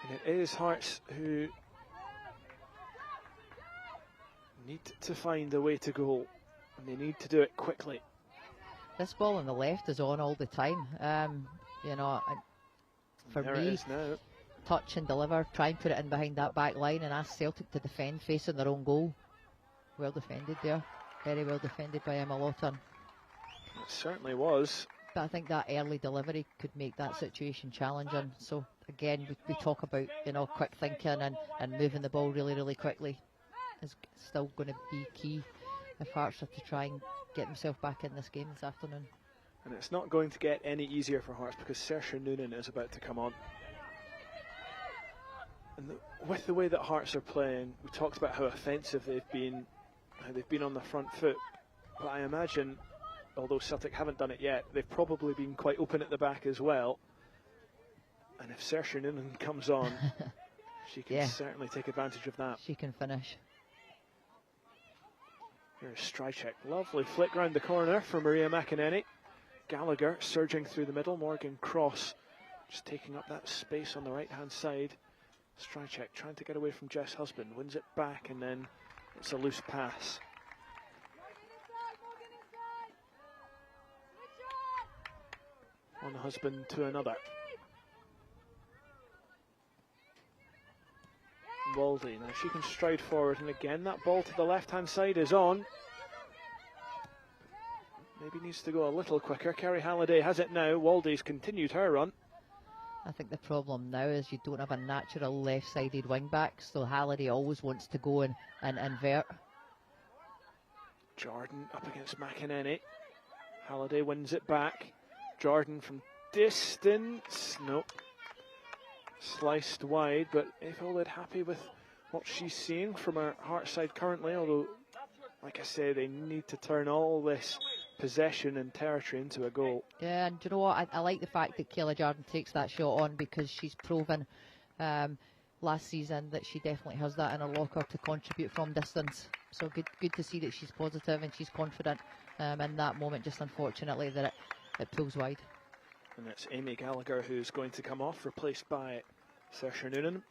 And it is Hearts who need to find a way to goal, and they need to do it quickly. This ball on the left is on all the time. You know, for there me, it is now. Touch and deliver, try and put it in behind that back line and ask Celtic to defend facing their own goal. Well defended there. Very well defended by Emma Lawton. It certainly was. But I think that early delivery could make that situation challenging. So again, we talk about, you know, quick thinking and moving the ball really, really quickly is still going to be key if Hearts are to try and get themselves back in this game this afternoon. And it's not going to get any easier for Hearts because Saoirse Noonan is about to come on. And with the way that Hearts are playing, we talked about how offensive they've been, how they've been on the front foot. But I imagine, although Celtic haven't done it yet, they've probably been quite open at the back as well. And if Saoirse Noonan comes on, she can certainly take advantage of that. She can finish. Here's Strychek. Lovely flick round the corner for Maria McEnany. Gallagher surging through the middle. Morgan Cross just taking up that space on the right-hand side. Strychek trying to get away from Jess Husband. Wins it back and then it's a loose pass. One Husband to another. Waldy, now she can stride forward, and again that ball to the left-hand side is on. Maybe needs to go a little quicker. Kerry Halliday has it now. Waldy's continued her run. I think the problem now is you don't have a natural left-sided wing-back, so Halliday always wants to go and invert. Jordan up against McEnany. Halliday wins it back. Jordan from distance. Nope. Sliced wide, but Evelyn happy with what she's seeing from her Hearts side currently, although, like I say, they need to turn all this possession and territory into a goal. Yeah, and do you know what? I like the fact that Kayla Jordan takes that shot on, because she's proven last season that she definitely has that in her locker to contribute from distance. So good to see that she's positive and she's confident in that moment, just unfortunately that it pulls wide. And it's Amy Gallagher who's going to come off, replaced by Saoirse Noonan.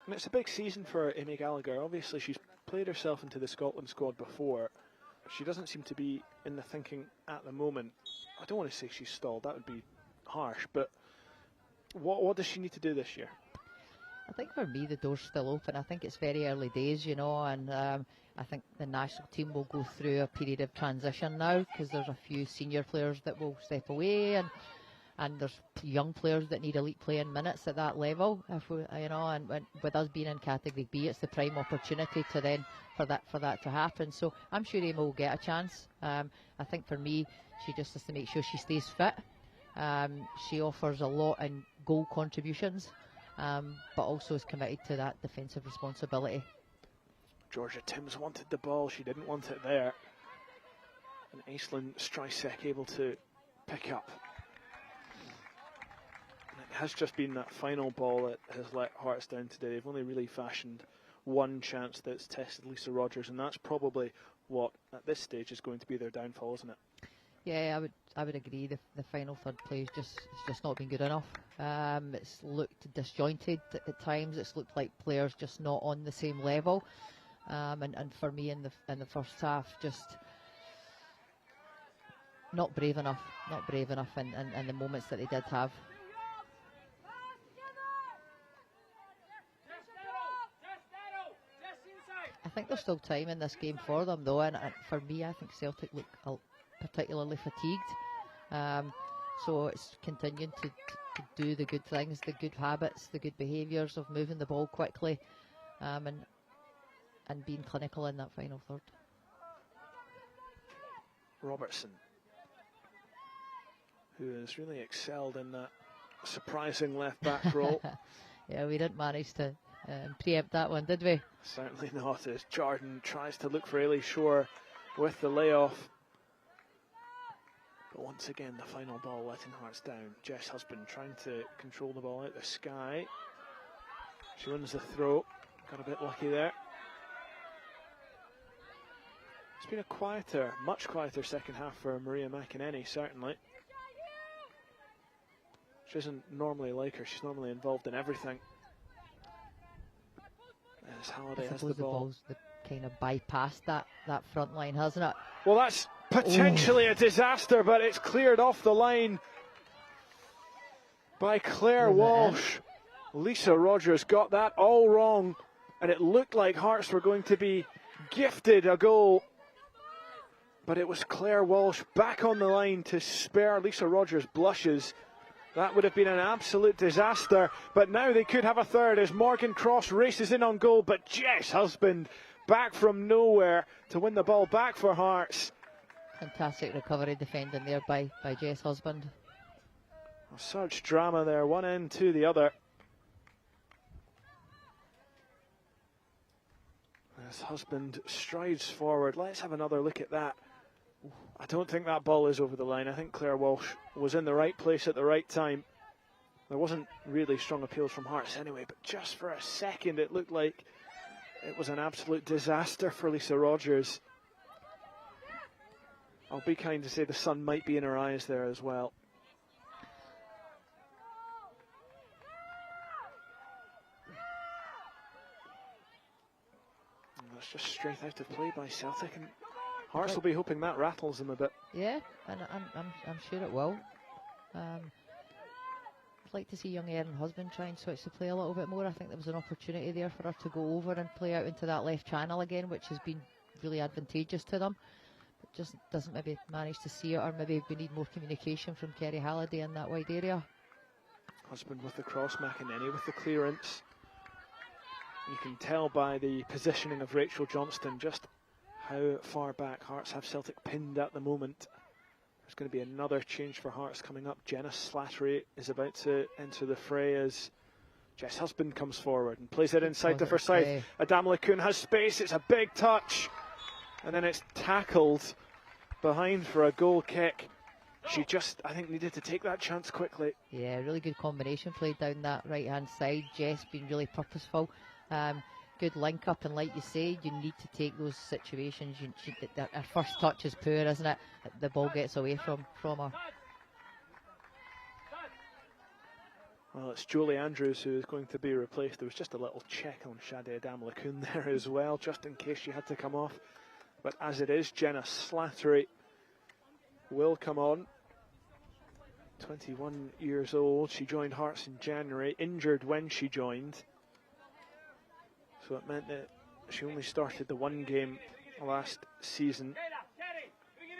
And it's a big season for Amy Gallagher. Obviously, she's played herself into the Scotland squad before. She doesn't seem to be in the thinking at the moment. I don't want to say she's stalled, that would be harsh, but what does she need to do this year? I think for me the door's still open. I think it's very early days, you know, and I think the national team will go through a period of transition now, because there's a few senior players that will step away, and and there's young players that need elite playing minutes at that level. If we, you know, and with us being in Category B, it's the prime opportunity to then for that to happen. So I'm sure Emma will get a chance. I think for me, she just has to make sure she stays fit. She offers a lot in goal contributions, but also is committed to that defensive responsibility. Georgia Timms wanted the ball, she didn't want it there. And Aislinn Streisek able to pick up. And it has just been that final ball that has let Hearts down today. They've only really fashioned one chance that's tested Lisa Rogers, and that's probably what, at this stage, is going to be their downfall, isn't it? Yeah, I would agree. The final third play it's just not been good enough. It's looked disjointed at times. It's looked like players just not on the same level. And for me in the first half, just not brave enough in the moments that they did have. I think there's still time in this game for them though, and for me I think Celtic look particularly fatigued. So it's continuing to do the good things, the good habits, the good behaviours of moving the ball quickly, and being clinical in that final third. Robertson, who has really excelled in that surprising left back role. Yeah, we didn't manage to preempt that one, did we? Certainly not, as Jordan tries to look for Ailey Shore with the layoff. But once again, the final ball letting Hearts down. Jess Husband trying to control the ball out the sky. She wins the throw. Got a bit lucky there. It's been a quieter, much quieter second half for Maria McInerney, certainly. She isn't normally like her. She's normally involved in everything. As Halliday has the ball. Ball's kind of bypassed that front line, hasn't it? Well, that's potentially a disaster, but it's cleared off the line by Claire Walsh. Lisa Rogers got that all wrong, and it looked like Hearts were going to be gifted a goal. But it was Claire Walsh back on the line to spare Lisa Rogers' blushes. That would have been an absolute disaster, but now they could have a third as Morgan Cross races in on goal, but Jess Husband back from nowhere to win the ball back for Hearts. Fantastic recovery defending there by Jess Husband. Such drama there, one end to the other. As Husband strides forward, let's have another look at that. I don't think that ball is over the line. I think Claire Walsh was in the right place at the right time. There wasn't really strong appeals from Hearts anyway, but just for a second it looked like it was an absolute disaster for Lisa Rogers. I'll be kind to say the sun might be in her eyes there as well. And that's just straight out of play by Celtic, and Hearts will be hoping that rattles them a bit. Yeah, and I'm sure it will. I'd like to see young Erin Husband try and switch the play a little bit more. I think there was an opportunity there for her to go over and play out into that left channel again, which has been really advantageous to them. But just doesn't maybe manage to see it, or maybe we need more communication from Kerry Halliday in that wide area. Husband with the cross, McInerney with the clearance. You can tell by the positioning of Rachel Johnston just how far back Hearts have Celtic pinned at the moment. There's going to be another change for Hearts coming up. Jenna Slattery is about to enter the fray as Jess Husband comes forward and plays it inside to Forsyth. Adam LeCun has space, it's a big touch, and then it's tackled behind for a goal kick. She just, I think, needed to take that chance quickly. Yeah, really good combination played down that right hand side. Jess being really purposeful. Good link up, and like you say, you need to take those situations. Her first touch is poor, isn't it? The ball gets away from her. Well, it's Jolie Andrews who is going to be replaced. There was just a little check on Shadi Adam LeCun there as well, just in case she had to come off. But as it is, Jenna Slattery will come on. 21 years old. She joined Hearts in January, injured when she joined. So it meant that she only started the one game last season.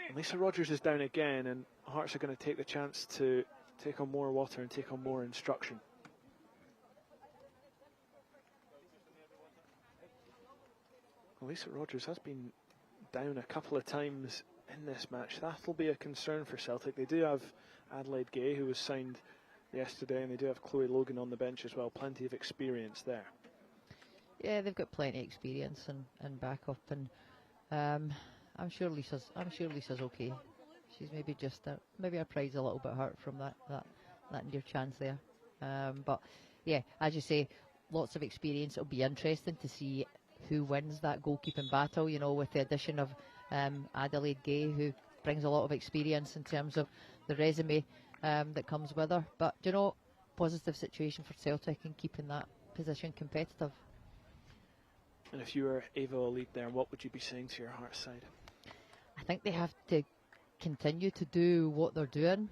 And Lisa Rogers is down again, and Hearts are going to take the chance to take on more water and take on more instruction. Lisa Rogers has been down a couple of times in this match. That'll be a concern for Celtic. They do have Adelaide Gay, who was signed yesterday, and they do have Chloe Logan on the bench as well. Plenty of experience there. Yeah, they've got plenty of experience and backup, and I'm sure Lisa's okay. She's maybe just maybe her pride's a little bit hurt from that near chance there. But yeah, as you say, lots of experience. It'll be interesting to see who wins that goalkeeping battle, you know, with the addition of Adelaide Gay, who brings a lot of experience in terms of the resume that comes with her. But, you know, positive situation for Celtic in keeping that position competitive. And if you were Ava Elite there, what would you be saying to your Hearts side? I think they have to continue to do what they're doing,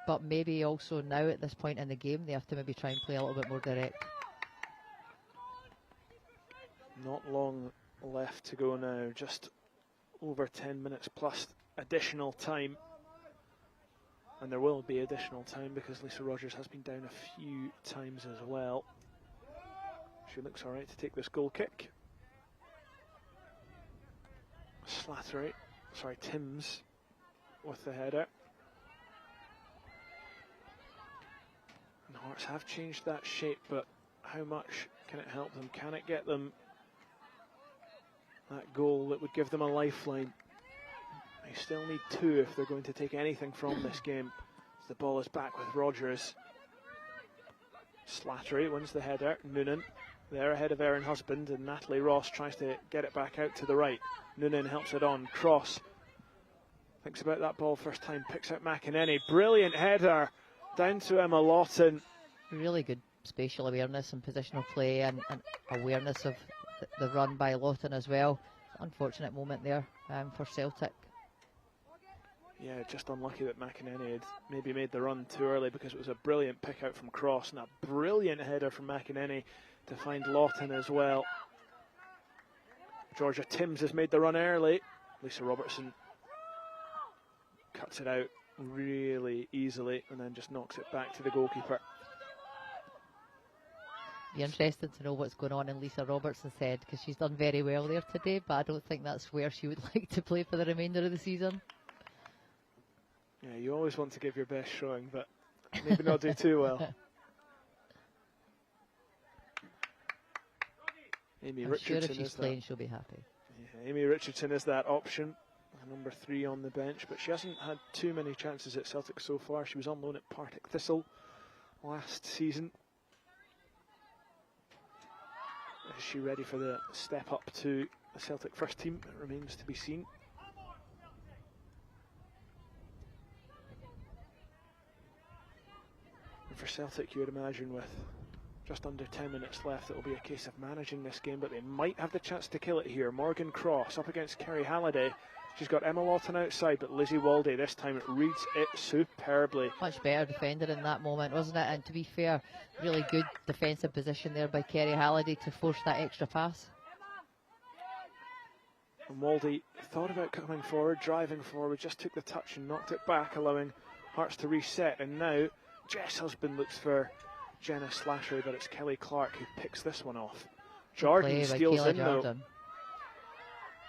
but maybe also now at this point in the game they have to maybe try and play a little bit more direct. Not long left to go now, just over 10 minutes plus additional time. And there will be additional time because Lisa Rogers has been down a few times as well. She looks alright to take this goal kick. Timms with the header. And Hearts have changed that shape, but how much can it help them? Can it get them that goal that would give them a lifeline? They still need 2 if they're going to take anything from this game. As the ball is back with Rogers. Slattery wins the header. Noonan there ahead of Erin Husband, and Natalie Ross tries to get it back out to the right. Noonan helps it on. Cross thinks about that ball first time, picks out McEnany. Brilliant header down to Emma Lawton. Really good spatial awareness and positional play, and awareness of the run by Lawton as well. Unfortunate moment there for Celtic. Yeah, just unlucky that McEnany had maybe made the run too early, because it was a brilliant pick out from Cross and a brilliant header from McEnany to find Lawton as well. Georgia Timms has made the run early. Lisa Robertson cuts it out really easily and then just knocks it back to the goalkeeper. Be interested to know what's going on in Lisa Robertson's head, because she's done very well there today, but I don't think that's where she would like to play for the remainder of the season. Yeah, you always want to give your best showing, but maybe not do too well. Amy I'm Richardson, sure if she's playing, that. she'll be happy. Yeah, Amy Richardson is that option, number 3 on the bench, but she hasn't had too many chances at Celtic so far. She was on loan at Partick Thistle last season. Is she ready for the step up to the Celtic first team? It remains to be seen. And for Celtic, you would imagine, with just under 10 minutes left, it will be a case of managing this game, but they might have the chance to kill it here. Morgan Cross up against Kerry Halliday. She's got Emma Lawton outside, but Lizzie Walday this time reads it superbly. Much better defender in that moment, wasn't it? And to be fair, really good defensive position there by Kerry Halliday to force that extra pass. And Walday thought about coming forward, driving forward, just took the touch and knocked it back, allowing Hearts to reset. And now Jess Husband looks for Jenna Slattery, but it's Kelly Clark who picks this one off. Jordan steals in though.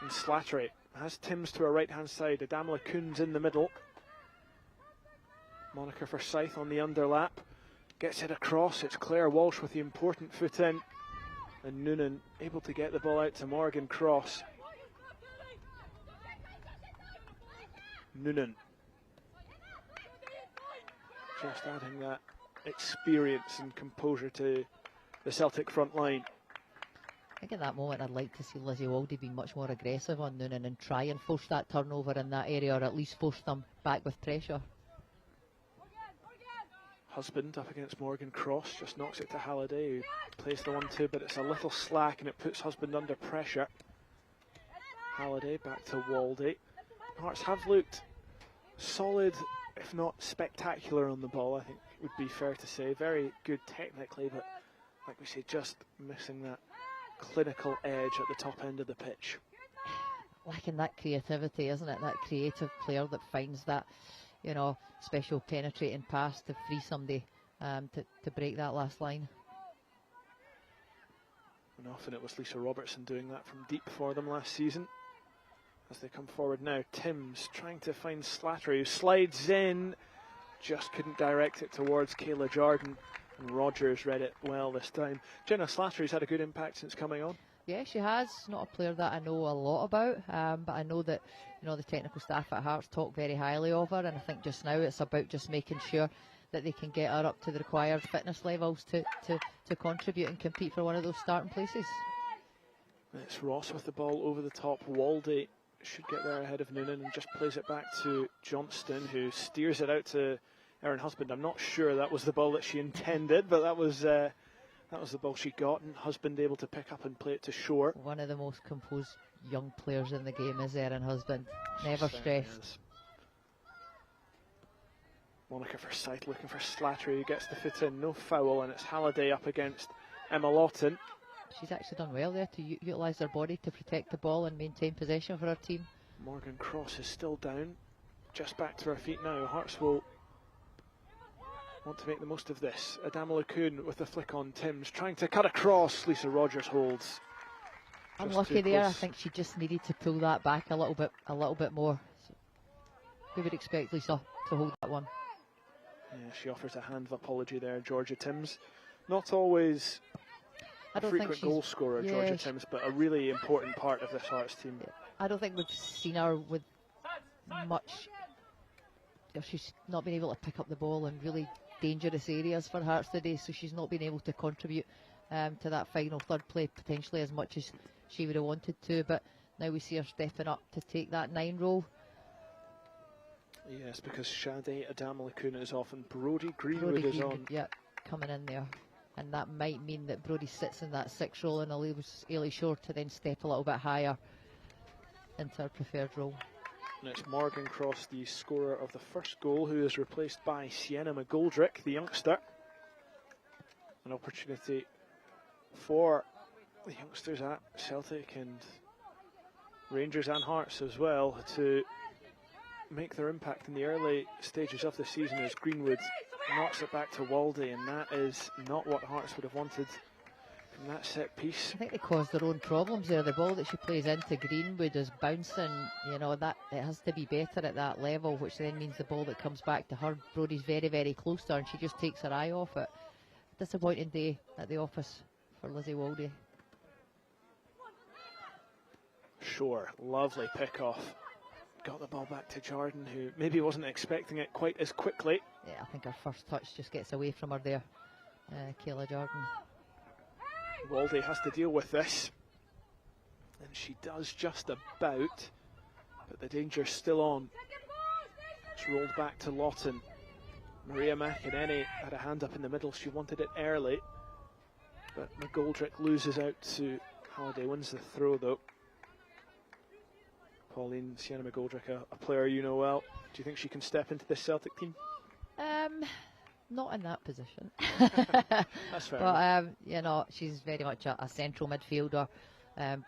And Slattery has Timms to her right hand side. Adamla Coons in the middle. Monica Forsyth on the underlap. Gets it across. It's Claire Walsh with the important foot in. And Noonan able to get the ball out to Morgan Cross. Noonan just adding that experience and composure to the Celtic front line. I think at that moment I'd like to see Lizzie Waldy be much more aggressive on Noonan and try and force that turnover in that area, or at least force them back with pressure. Husband up against Morgan Cross, just knocks it to Halliday, who plays the 1-2, but it's a little slack and it puts Husband under pressure. Halliday back to Waldy. Hearts have looked solid, if not spectacular on the ball, I think it would be fair to say. Very good technically, but like we say, just missing that clinical edge at the top end of the pitch. Lacking that creativity, isn't it? That creative player that finds that special penetrating pass to free somebody to break that last line. And often it was Lisa Robertson doing that from deep for them last season. As they come forward now, Timms trying to find Slattery, who slides in, just couldn't direct it towards Kayla Jordan, and Rogers read it well this time. Jenna Slattery's had a good impact since coming on. Yeah, she has. Not a player that I know a lot about, but I know that the technical staff at Hearts talk very highly of her, and I think just now it's about just making sure that they can get her up to the required fitness levels to contribute and compete for one of those starting places. It's Ross with the ball over the top. Waldy should get there ahead of Noonan and just plays it back to Johnston, who steers it out to Erin Husband. I'm not sure that was the ball that she intended, but that was the ball she got, and Husband able to pick up and play it to shore. One of the most composed young players in the game is Erin Husband. Never stressed. Monica Forsyth looking for Slattery, who gets the foot in, no foul, and it's Halliday up against Emma Lawton. She's actually done well there to utilise her body to protect the ball and maintain possession for her team. Morgan Cross is still down, just back to her feet now. Hearts will want to make the most of this. Adama Lacoon with the flick on Timms, trying to cut across. Lisa Rogers holds. Unlucky there. I think she just needed to pull that back a little bit more. So we would expect Lisa to hold that one. Yeah, she offers a hand of apology there, Georgia Timms. Not always a frequent goal scorer, Georgia Timms, but a really important part of this Hearts team. Yeah. I don't think we've seen her with much. She's not been able to pick up the ball in really dangerous areas for Hearts today, so she's not been able to contribute to that final third play potentially as much as she would have wanted to. But now we see her stepping up to take that 9 role. Yes, because Sade Adama Lacoon is off and Brodie Greenwood is on. Yeah, coming in there. And that might mean that Brodie sits in that 6 role and allows Ailey Shore to then step a little bit higher into her preferred role. And it's Morgan Cross, the scorer of the first goal, who is replaced by Sienna McGoldrick, the youngster. An opportunity for the youngsters at Celtic and Rangers and Hearts as well to make their impact in the early stages of the season, as Greenwood knocks it back to Waldy, and that is not what Hearts would have wanted from that set piece. I think they caused their own problems there. The ball that she plays into Greenwood is bouncing, that it has to be better at that level, which then means the ball that comes back to her, Brodie's very, very close to her, and she just takes her eye off it. Disappointing day at the office for Lizzie Waldy. Sure, lovely pick off. Got the ball back to Jordan, who maybe wasn't expecting it quite as quickly. Yeah, I think her first touch just gets away from her there, Kayla Jordan. Waldy has to deal with this, and she does just about, but the danger's still on. It's rolled back to Lawton. Maria McInerney had a hand up in the middle, she wanted it early, but McGoldrick loses out to Halliday, wins the throw though. Pauline, Sienna McGoldrick, a player you know well. Do you think she can step into this Celtic team? Not in that position. That's fair. But she's very much a central midfielder.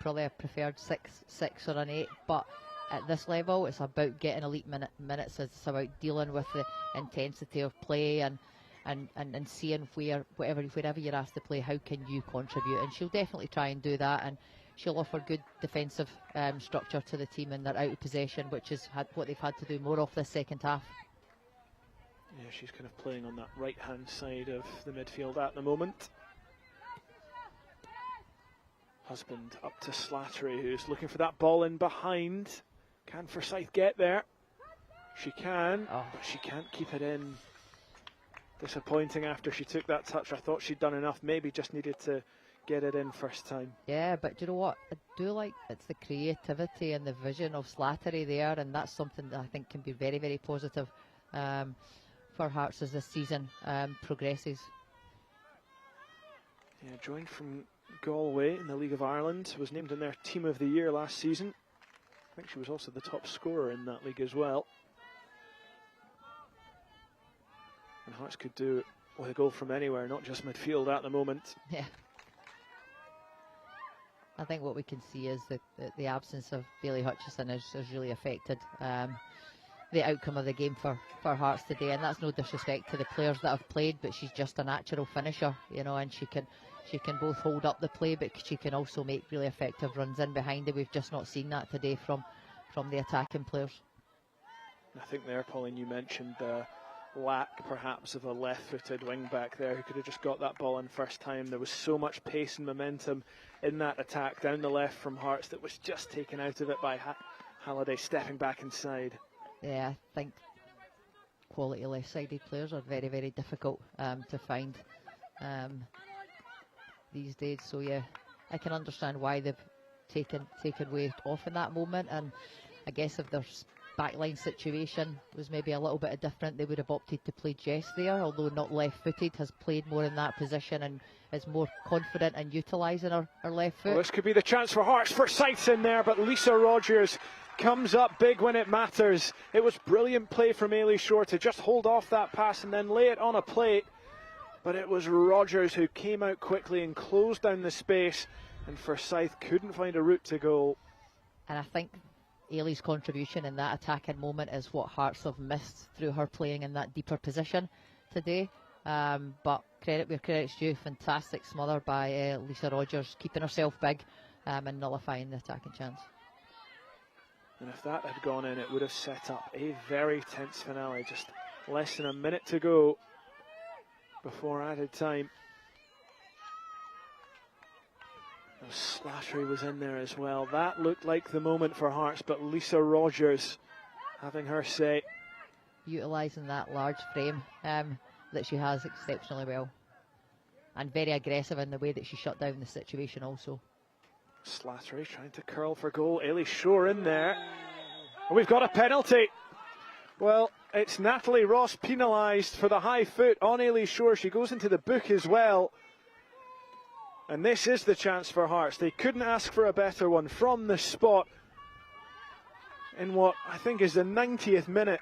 Probably a preferred 6 or an 8. But at this level, it's about getting elite minutes. It's about dealing with the intensity of play and seeing wherever you're asked to play, how can you contribute? And she'll definitely try and do that. And she'll offer good defensive structure to the team in their out of possession, which is what they've had to do more of this second half. Yeah, she's kind of playing on that right-hand side of the midfield at the moment. Husband up to Slattery, who's looking for that ball in behind. Can Forsyth get there? She can, but she can't keep it in. Disappointing after she took that touch. I thought she'd done enough, maybe just needed to get it in first time. Yeah, but do you know what? I do like it's the creativity and the vision of Slattery there, and that's something that I think can be very, very positive for Hearts as this season progresses. Yeah, joined from Galway in the League of Ireland, was named in their Team of the Year last season. I think she was also the top scorer in that league as well. And Hearts could do with a goal from anywhere, not just midfield at the moment. Yeah. I think what we can see is that the absence of Bailey Hutchison has really affected the outcome of the game for Hearts today, and that's no disrespect to the players that have played, but she's just a natural finisher, you know, and she can both hold up the play, but she can also make really effective runs in behind it. We've just not seen that today from the attacking players. I think there, Pauline, you mentioned the lack perhaps of a left-footed wing-back there who could have just got that ball in first time. There was so much pace and momentum in that attack down the left from Hearts that was just taken out of it by Halliday stepping back inside. Yeah, I think quality left-sided players are very, very difficult to find these days. So yeah, I can understand why they've taken weight off in that moment, and I guess if their backline situation was maybe a little bit different, they would have opted to play Jess there, although not left-footed, has played more in that position and is more confident in utilising her left foot. Well, this could be the chance for Hearts. Forsyth's in there, but Lisa Rogers comes up big when it matters. It was brilliant play from Ailey Shore to just hold off that pass and then lay it on a plate, but it was Rogers who came out quickly and closed down the space, and Forsyth couldn't find a route to goal. And I think Ailey's contribution in that attacking moment is what Hearts have missed through her playing in that deeper position today. But credit where credit's due, fantastic smother by Lisa Rogers, keeping herself big and nullifying the attacking chance. And if that had gone in, it would have set up a very tense finale. Just less than a minute to go before added time. Slattery was in there as well. That looked like the moment for Hearts, but Lisa Rogers having her say. Utilising that large frame that she has exceptionally well. And very aggressive in the way that she shut down the situation also. Slattery trying to curl for goal. Ailey Shore in there. And we've got a penalty. Well, it's Natalie Ross penalised for the high foot on Ailey Shore. She goes into the book as well. And this is the chance for Hearts. They couldn't ask for a better one from the spot in what I think is the 90th minute.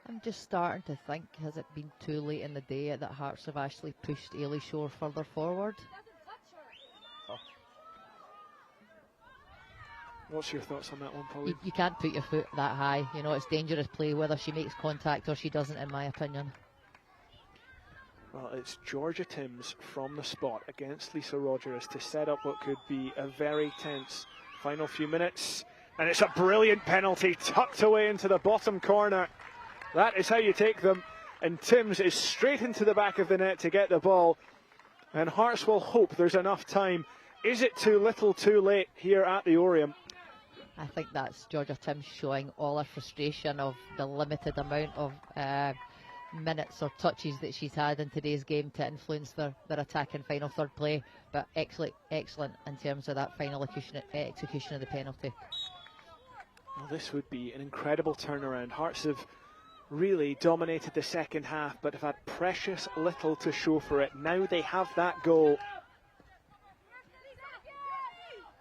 I'm just starting to think, has it been too late in the day that Hearts have actually pushed Ailey Shore further forward? What's your thoughts on that one, Pauline? You can't put your foot that high. You know, it's dangerous play whether she makes contact or she doesn't, in my opinion. Well, it's Georgia Timms from the spot against Lisa Rogers to set up what could be a very tense final few minutes. And it's a brilliant penalty tucked away into the bottom corner. That is how you take them. And Timms is straight into the back of the net to get the ball. And Hearts will hope there's enough time. Is it too little too late here at the Oriam? I think that's Georgia Timms showing all her frustration of the limited amount of minutes or touches that she's had in today's game to influence their attack in final third play, but excellent in terms of that final execution of the penalty. Well, this would be an incredible turnaround. Hearts have really dominated the second half, but have had precious little to show for it. Now they have that goal.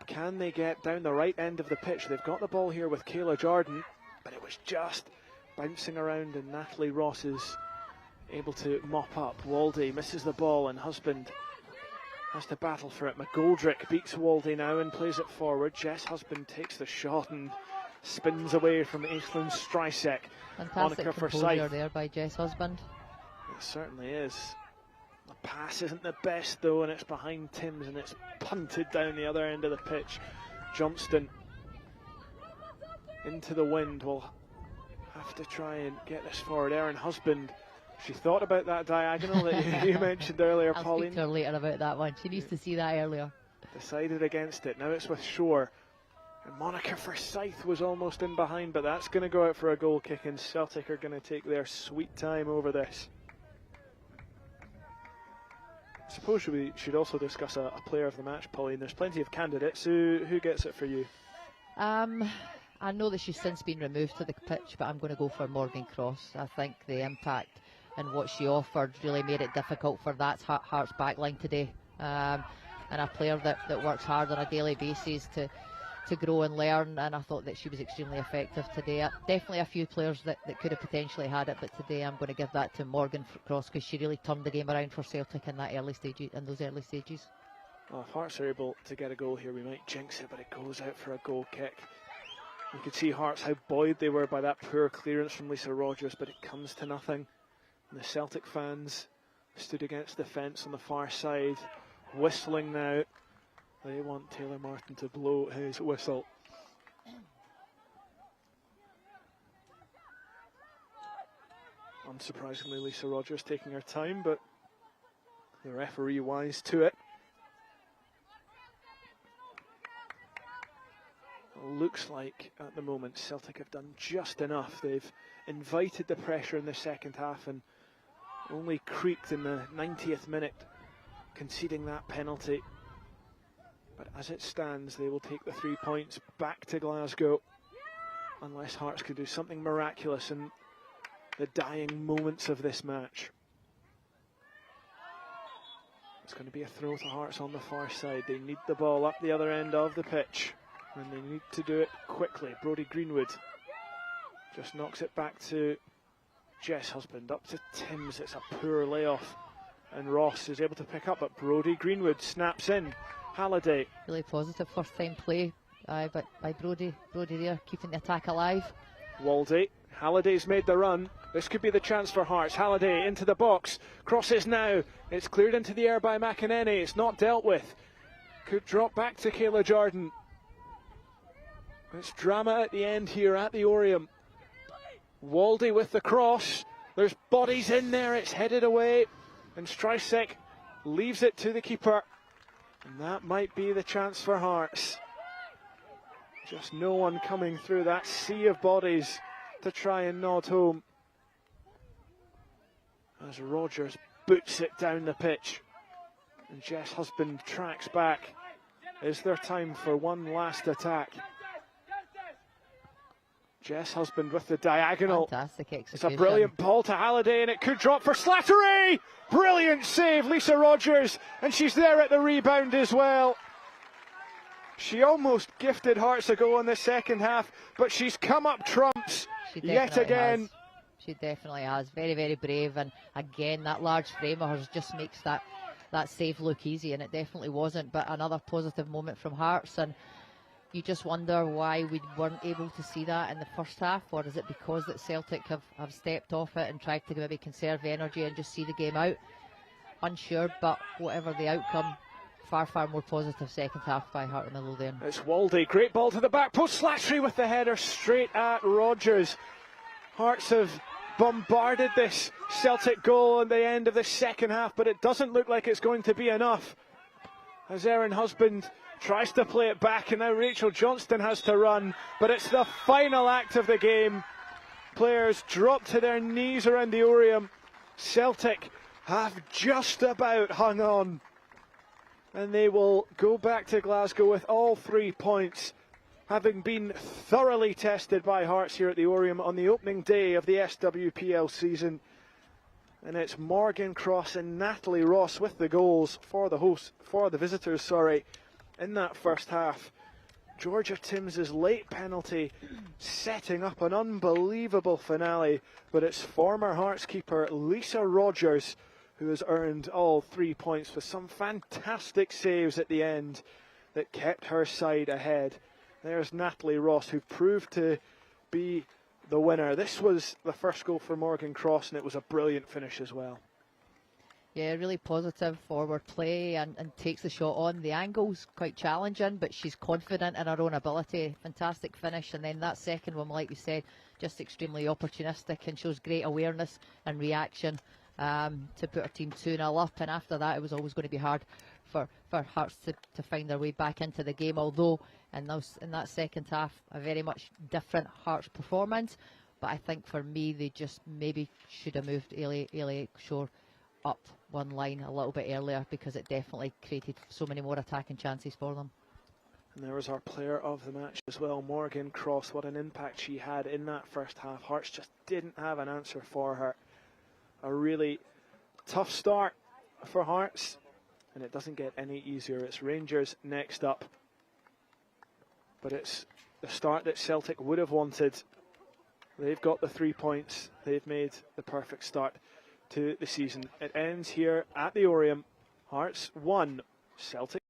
Can they get down the right end of the pitch? They've got the ball here with Kayla Jordan, but it was just bouncing around, and Natalie Ross is able to mop up. Waldy misses the ball and Husband has to battle for it. McGoldrick beats Waldy now and plays it forward. Jess Husband takes the shot and spins away from Aislinn Strysek. Fantastic composure there by Jess Husband. It certainly is. The pass isn't the best though, and it's behind Timms and it's punted down the other end of the pitch. Johnston into the wind. Will have to try and get this forward. Erin Husband, she thought about that diagonal that you mentioned earlier, I'll Pauline. speak to her later about that one. She needs to see that earlier. Decided against it. Now it's with Shore. And Monica Forsyth was almost in behind, but that's going to go out for a goal kick, and Celtic are going to take their sweet time over this. I suppose we should also discuss a player of the match, Pauline. There's plenty of candidates. Who gets it for you? I know that she's since been removed to the pitch, but I'm going to go for Morgan Cross. I think the impact and what she offered really made it difficult for that Hearts backline today. And a player that works hard on a daily basis to grow and learn, and I thought that she was extremely effective today. Definitely a few players that could have potentially had it, but today I'm going to give that to Morgan Cross because she really turned the game around for Celtic in those early stages. Well, if Hearts are able to get a goal here, we might jinx it, but it goes out for a goal kick. You could see Hearts how buoyed they were by that poor clearance from Lisa Rogers, but it comes to nothing. And the Celtic fans stood against the fence on the far side, whistling now. They want Taylor Martin to blow his whistle. Unsurprisingly, Lisa Rogers taking her time, but the referee wise to it. Looks like at the moment Celtic have done just enough. They've invited the pressure in the second half and only creaked in the 90th minute, conceding that penalty. But as it stands, they will take the 3 points back to Glasgow, unless Hearts could do something miraculous in the dying moments of this match. It's going to be a throw to Hearts on the far side. They need the ball up the other end of the pitch, and they need to do it quickly. Brodie Greenwood just knocks it back to Jess Husband, up to Timms. It's a poor layoff, and Ross is able to pick up, but Brodie Greenwood snaps in. Halliday. Really positive first time play by Brodie. Brodie there, keeping the attack alive. Waldy. Halliday's made the run. This could be the chance for Hearts. Halliday into the box. Crosses now. It's cleared into the air by McInerney. It's not dealt with. Could drop back to Kayla Jordan. It's drama at the end here at the Oriam. Waldy with the cross. There's bodies in there. It's headed away. And Streisek leaves it to the keeper. And that might be the chance for Hearts. Just no one coming through that sea of bodies to try and nod home. As Rogers boots it down the pitch. And Jess Husband tracks back. Is there time for one last attack? Jess Husband with the diagonal. Fantastic execution. It's a brilliant ball to Halliday, and it could drop for Slattery. Brilliant save, Lisa Rogers, and she's there at the rebound as well. She almost gifted Hearts a goal in the second half, but she's come up trumps yet again. She definitely has. Very, very brave, and again, that large frame of hers just makes that save look easy, and it definitely wasn't. But another positive moment from Hearts, and you just wonder why we weren't able to see that in the first half, or is it because that Celtic have stepped off it and tried to maybe conserve energy and just see the game out? Unsure, but whatever the outcome, far, far more positive second half by Heart of Midlothian. It's Waldy, great ball to the back post, Slattery with the header straight at Rogers. Hearts have bombarded this Celtic goal at the end of the second half, but it doesn't look like it's going to be enough. As Erin Husband tries to play it back, and now Rachel Johnston has to run, but it's the final act of the game. Players drop to their knees around the Oriam. Celtic have just about hung on, and they will go back to Glasgow with all 3 points, having been thoroughly tested by Hearts here at the Oriam on the opening day of the SWPL season. And it's Morgan Cross and Natalie Ross with the goals for the visitors, in that first half. Georgia Timms' late penalty setting up an unbelievable finale, but it's former Hearts keeper Lisa Rogers who has earned all 3 points with some fantastic saves at the end that kept her side ahead. There's Natalie Ross, who proved to be the winner. This was the first goal for Morgan Cross, and it was a brilliant finish as well. Yeah, really positive forward play and takes the shot on. The angle's quite challenging, but she's confident in her own ability. Fantastic finish, and then that second one, like you said, just extremely opportunistic and shows great awareness and reaction to put her team 2-0 up. And after that, it was always going to be hard for Hearts to find their way back into the game, although in that second half, a very much different Hearts performance. But I think for me, they just maybe should have moved Ailey Shore up one line a little bit earlier, because it definitely created so many more attacking chances for them. And there was our player of the match as well, Morgan Cross. What an impact she had in that first half. Hearts just didn't have an answer for her. A really tough start for Hearts, and it doesn't get any easier. It's Rangers next up, but it's the start that Celtic would have wanted. They've got the 3 points. They've made the perfect start to the season. It ends here at the Oriam. Hearts 1, Celtic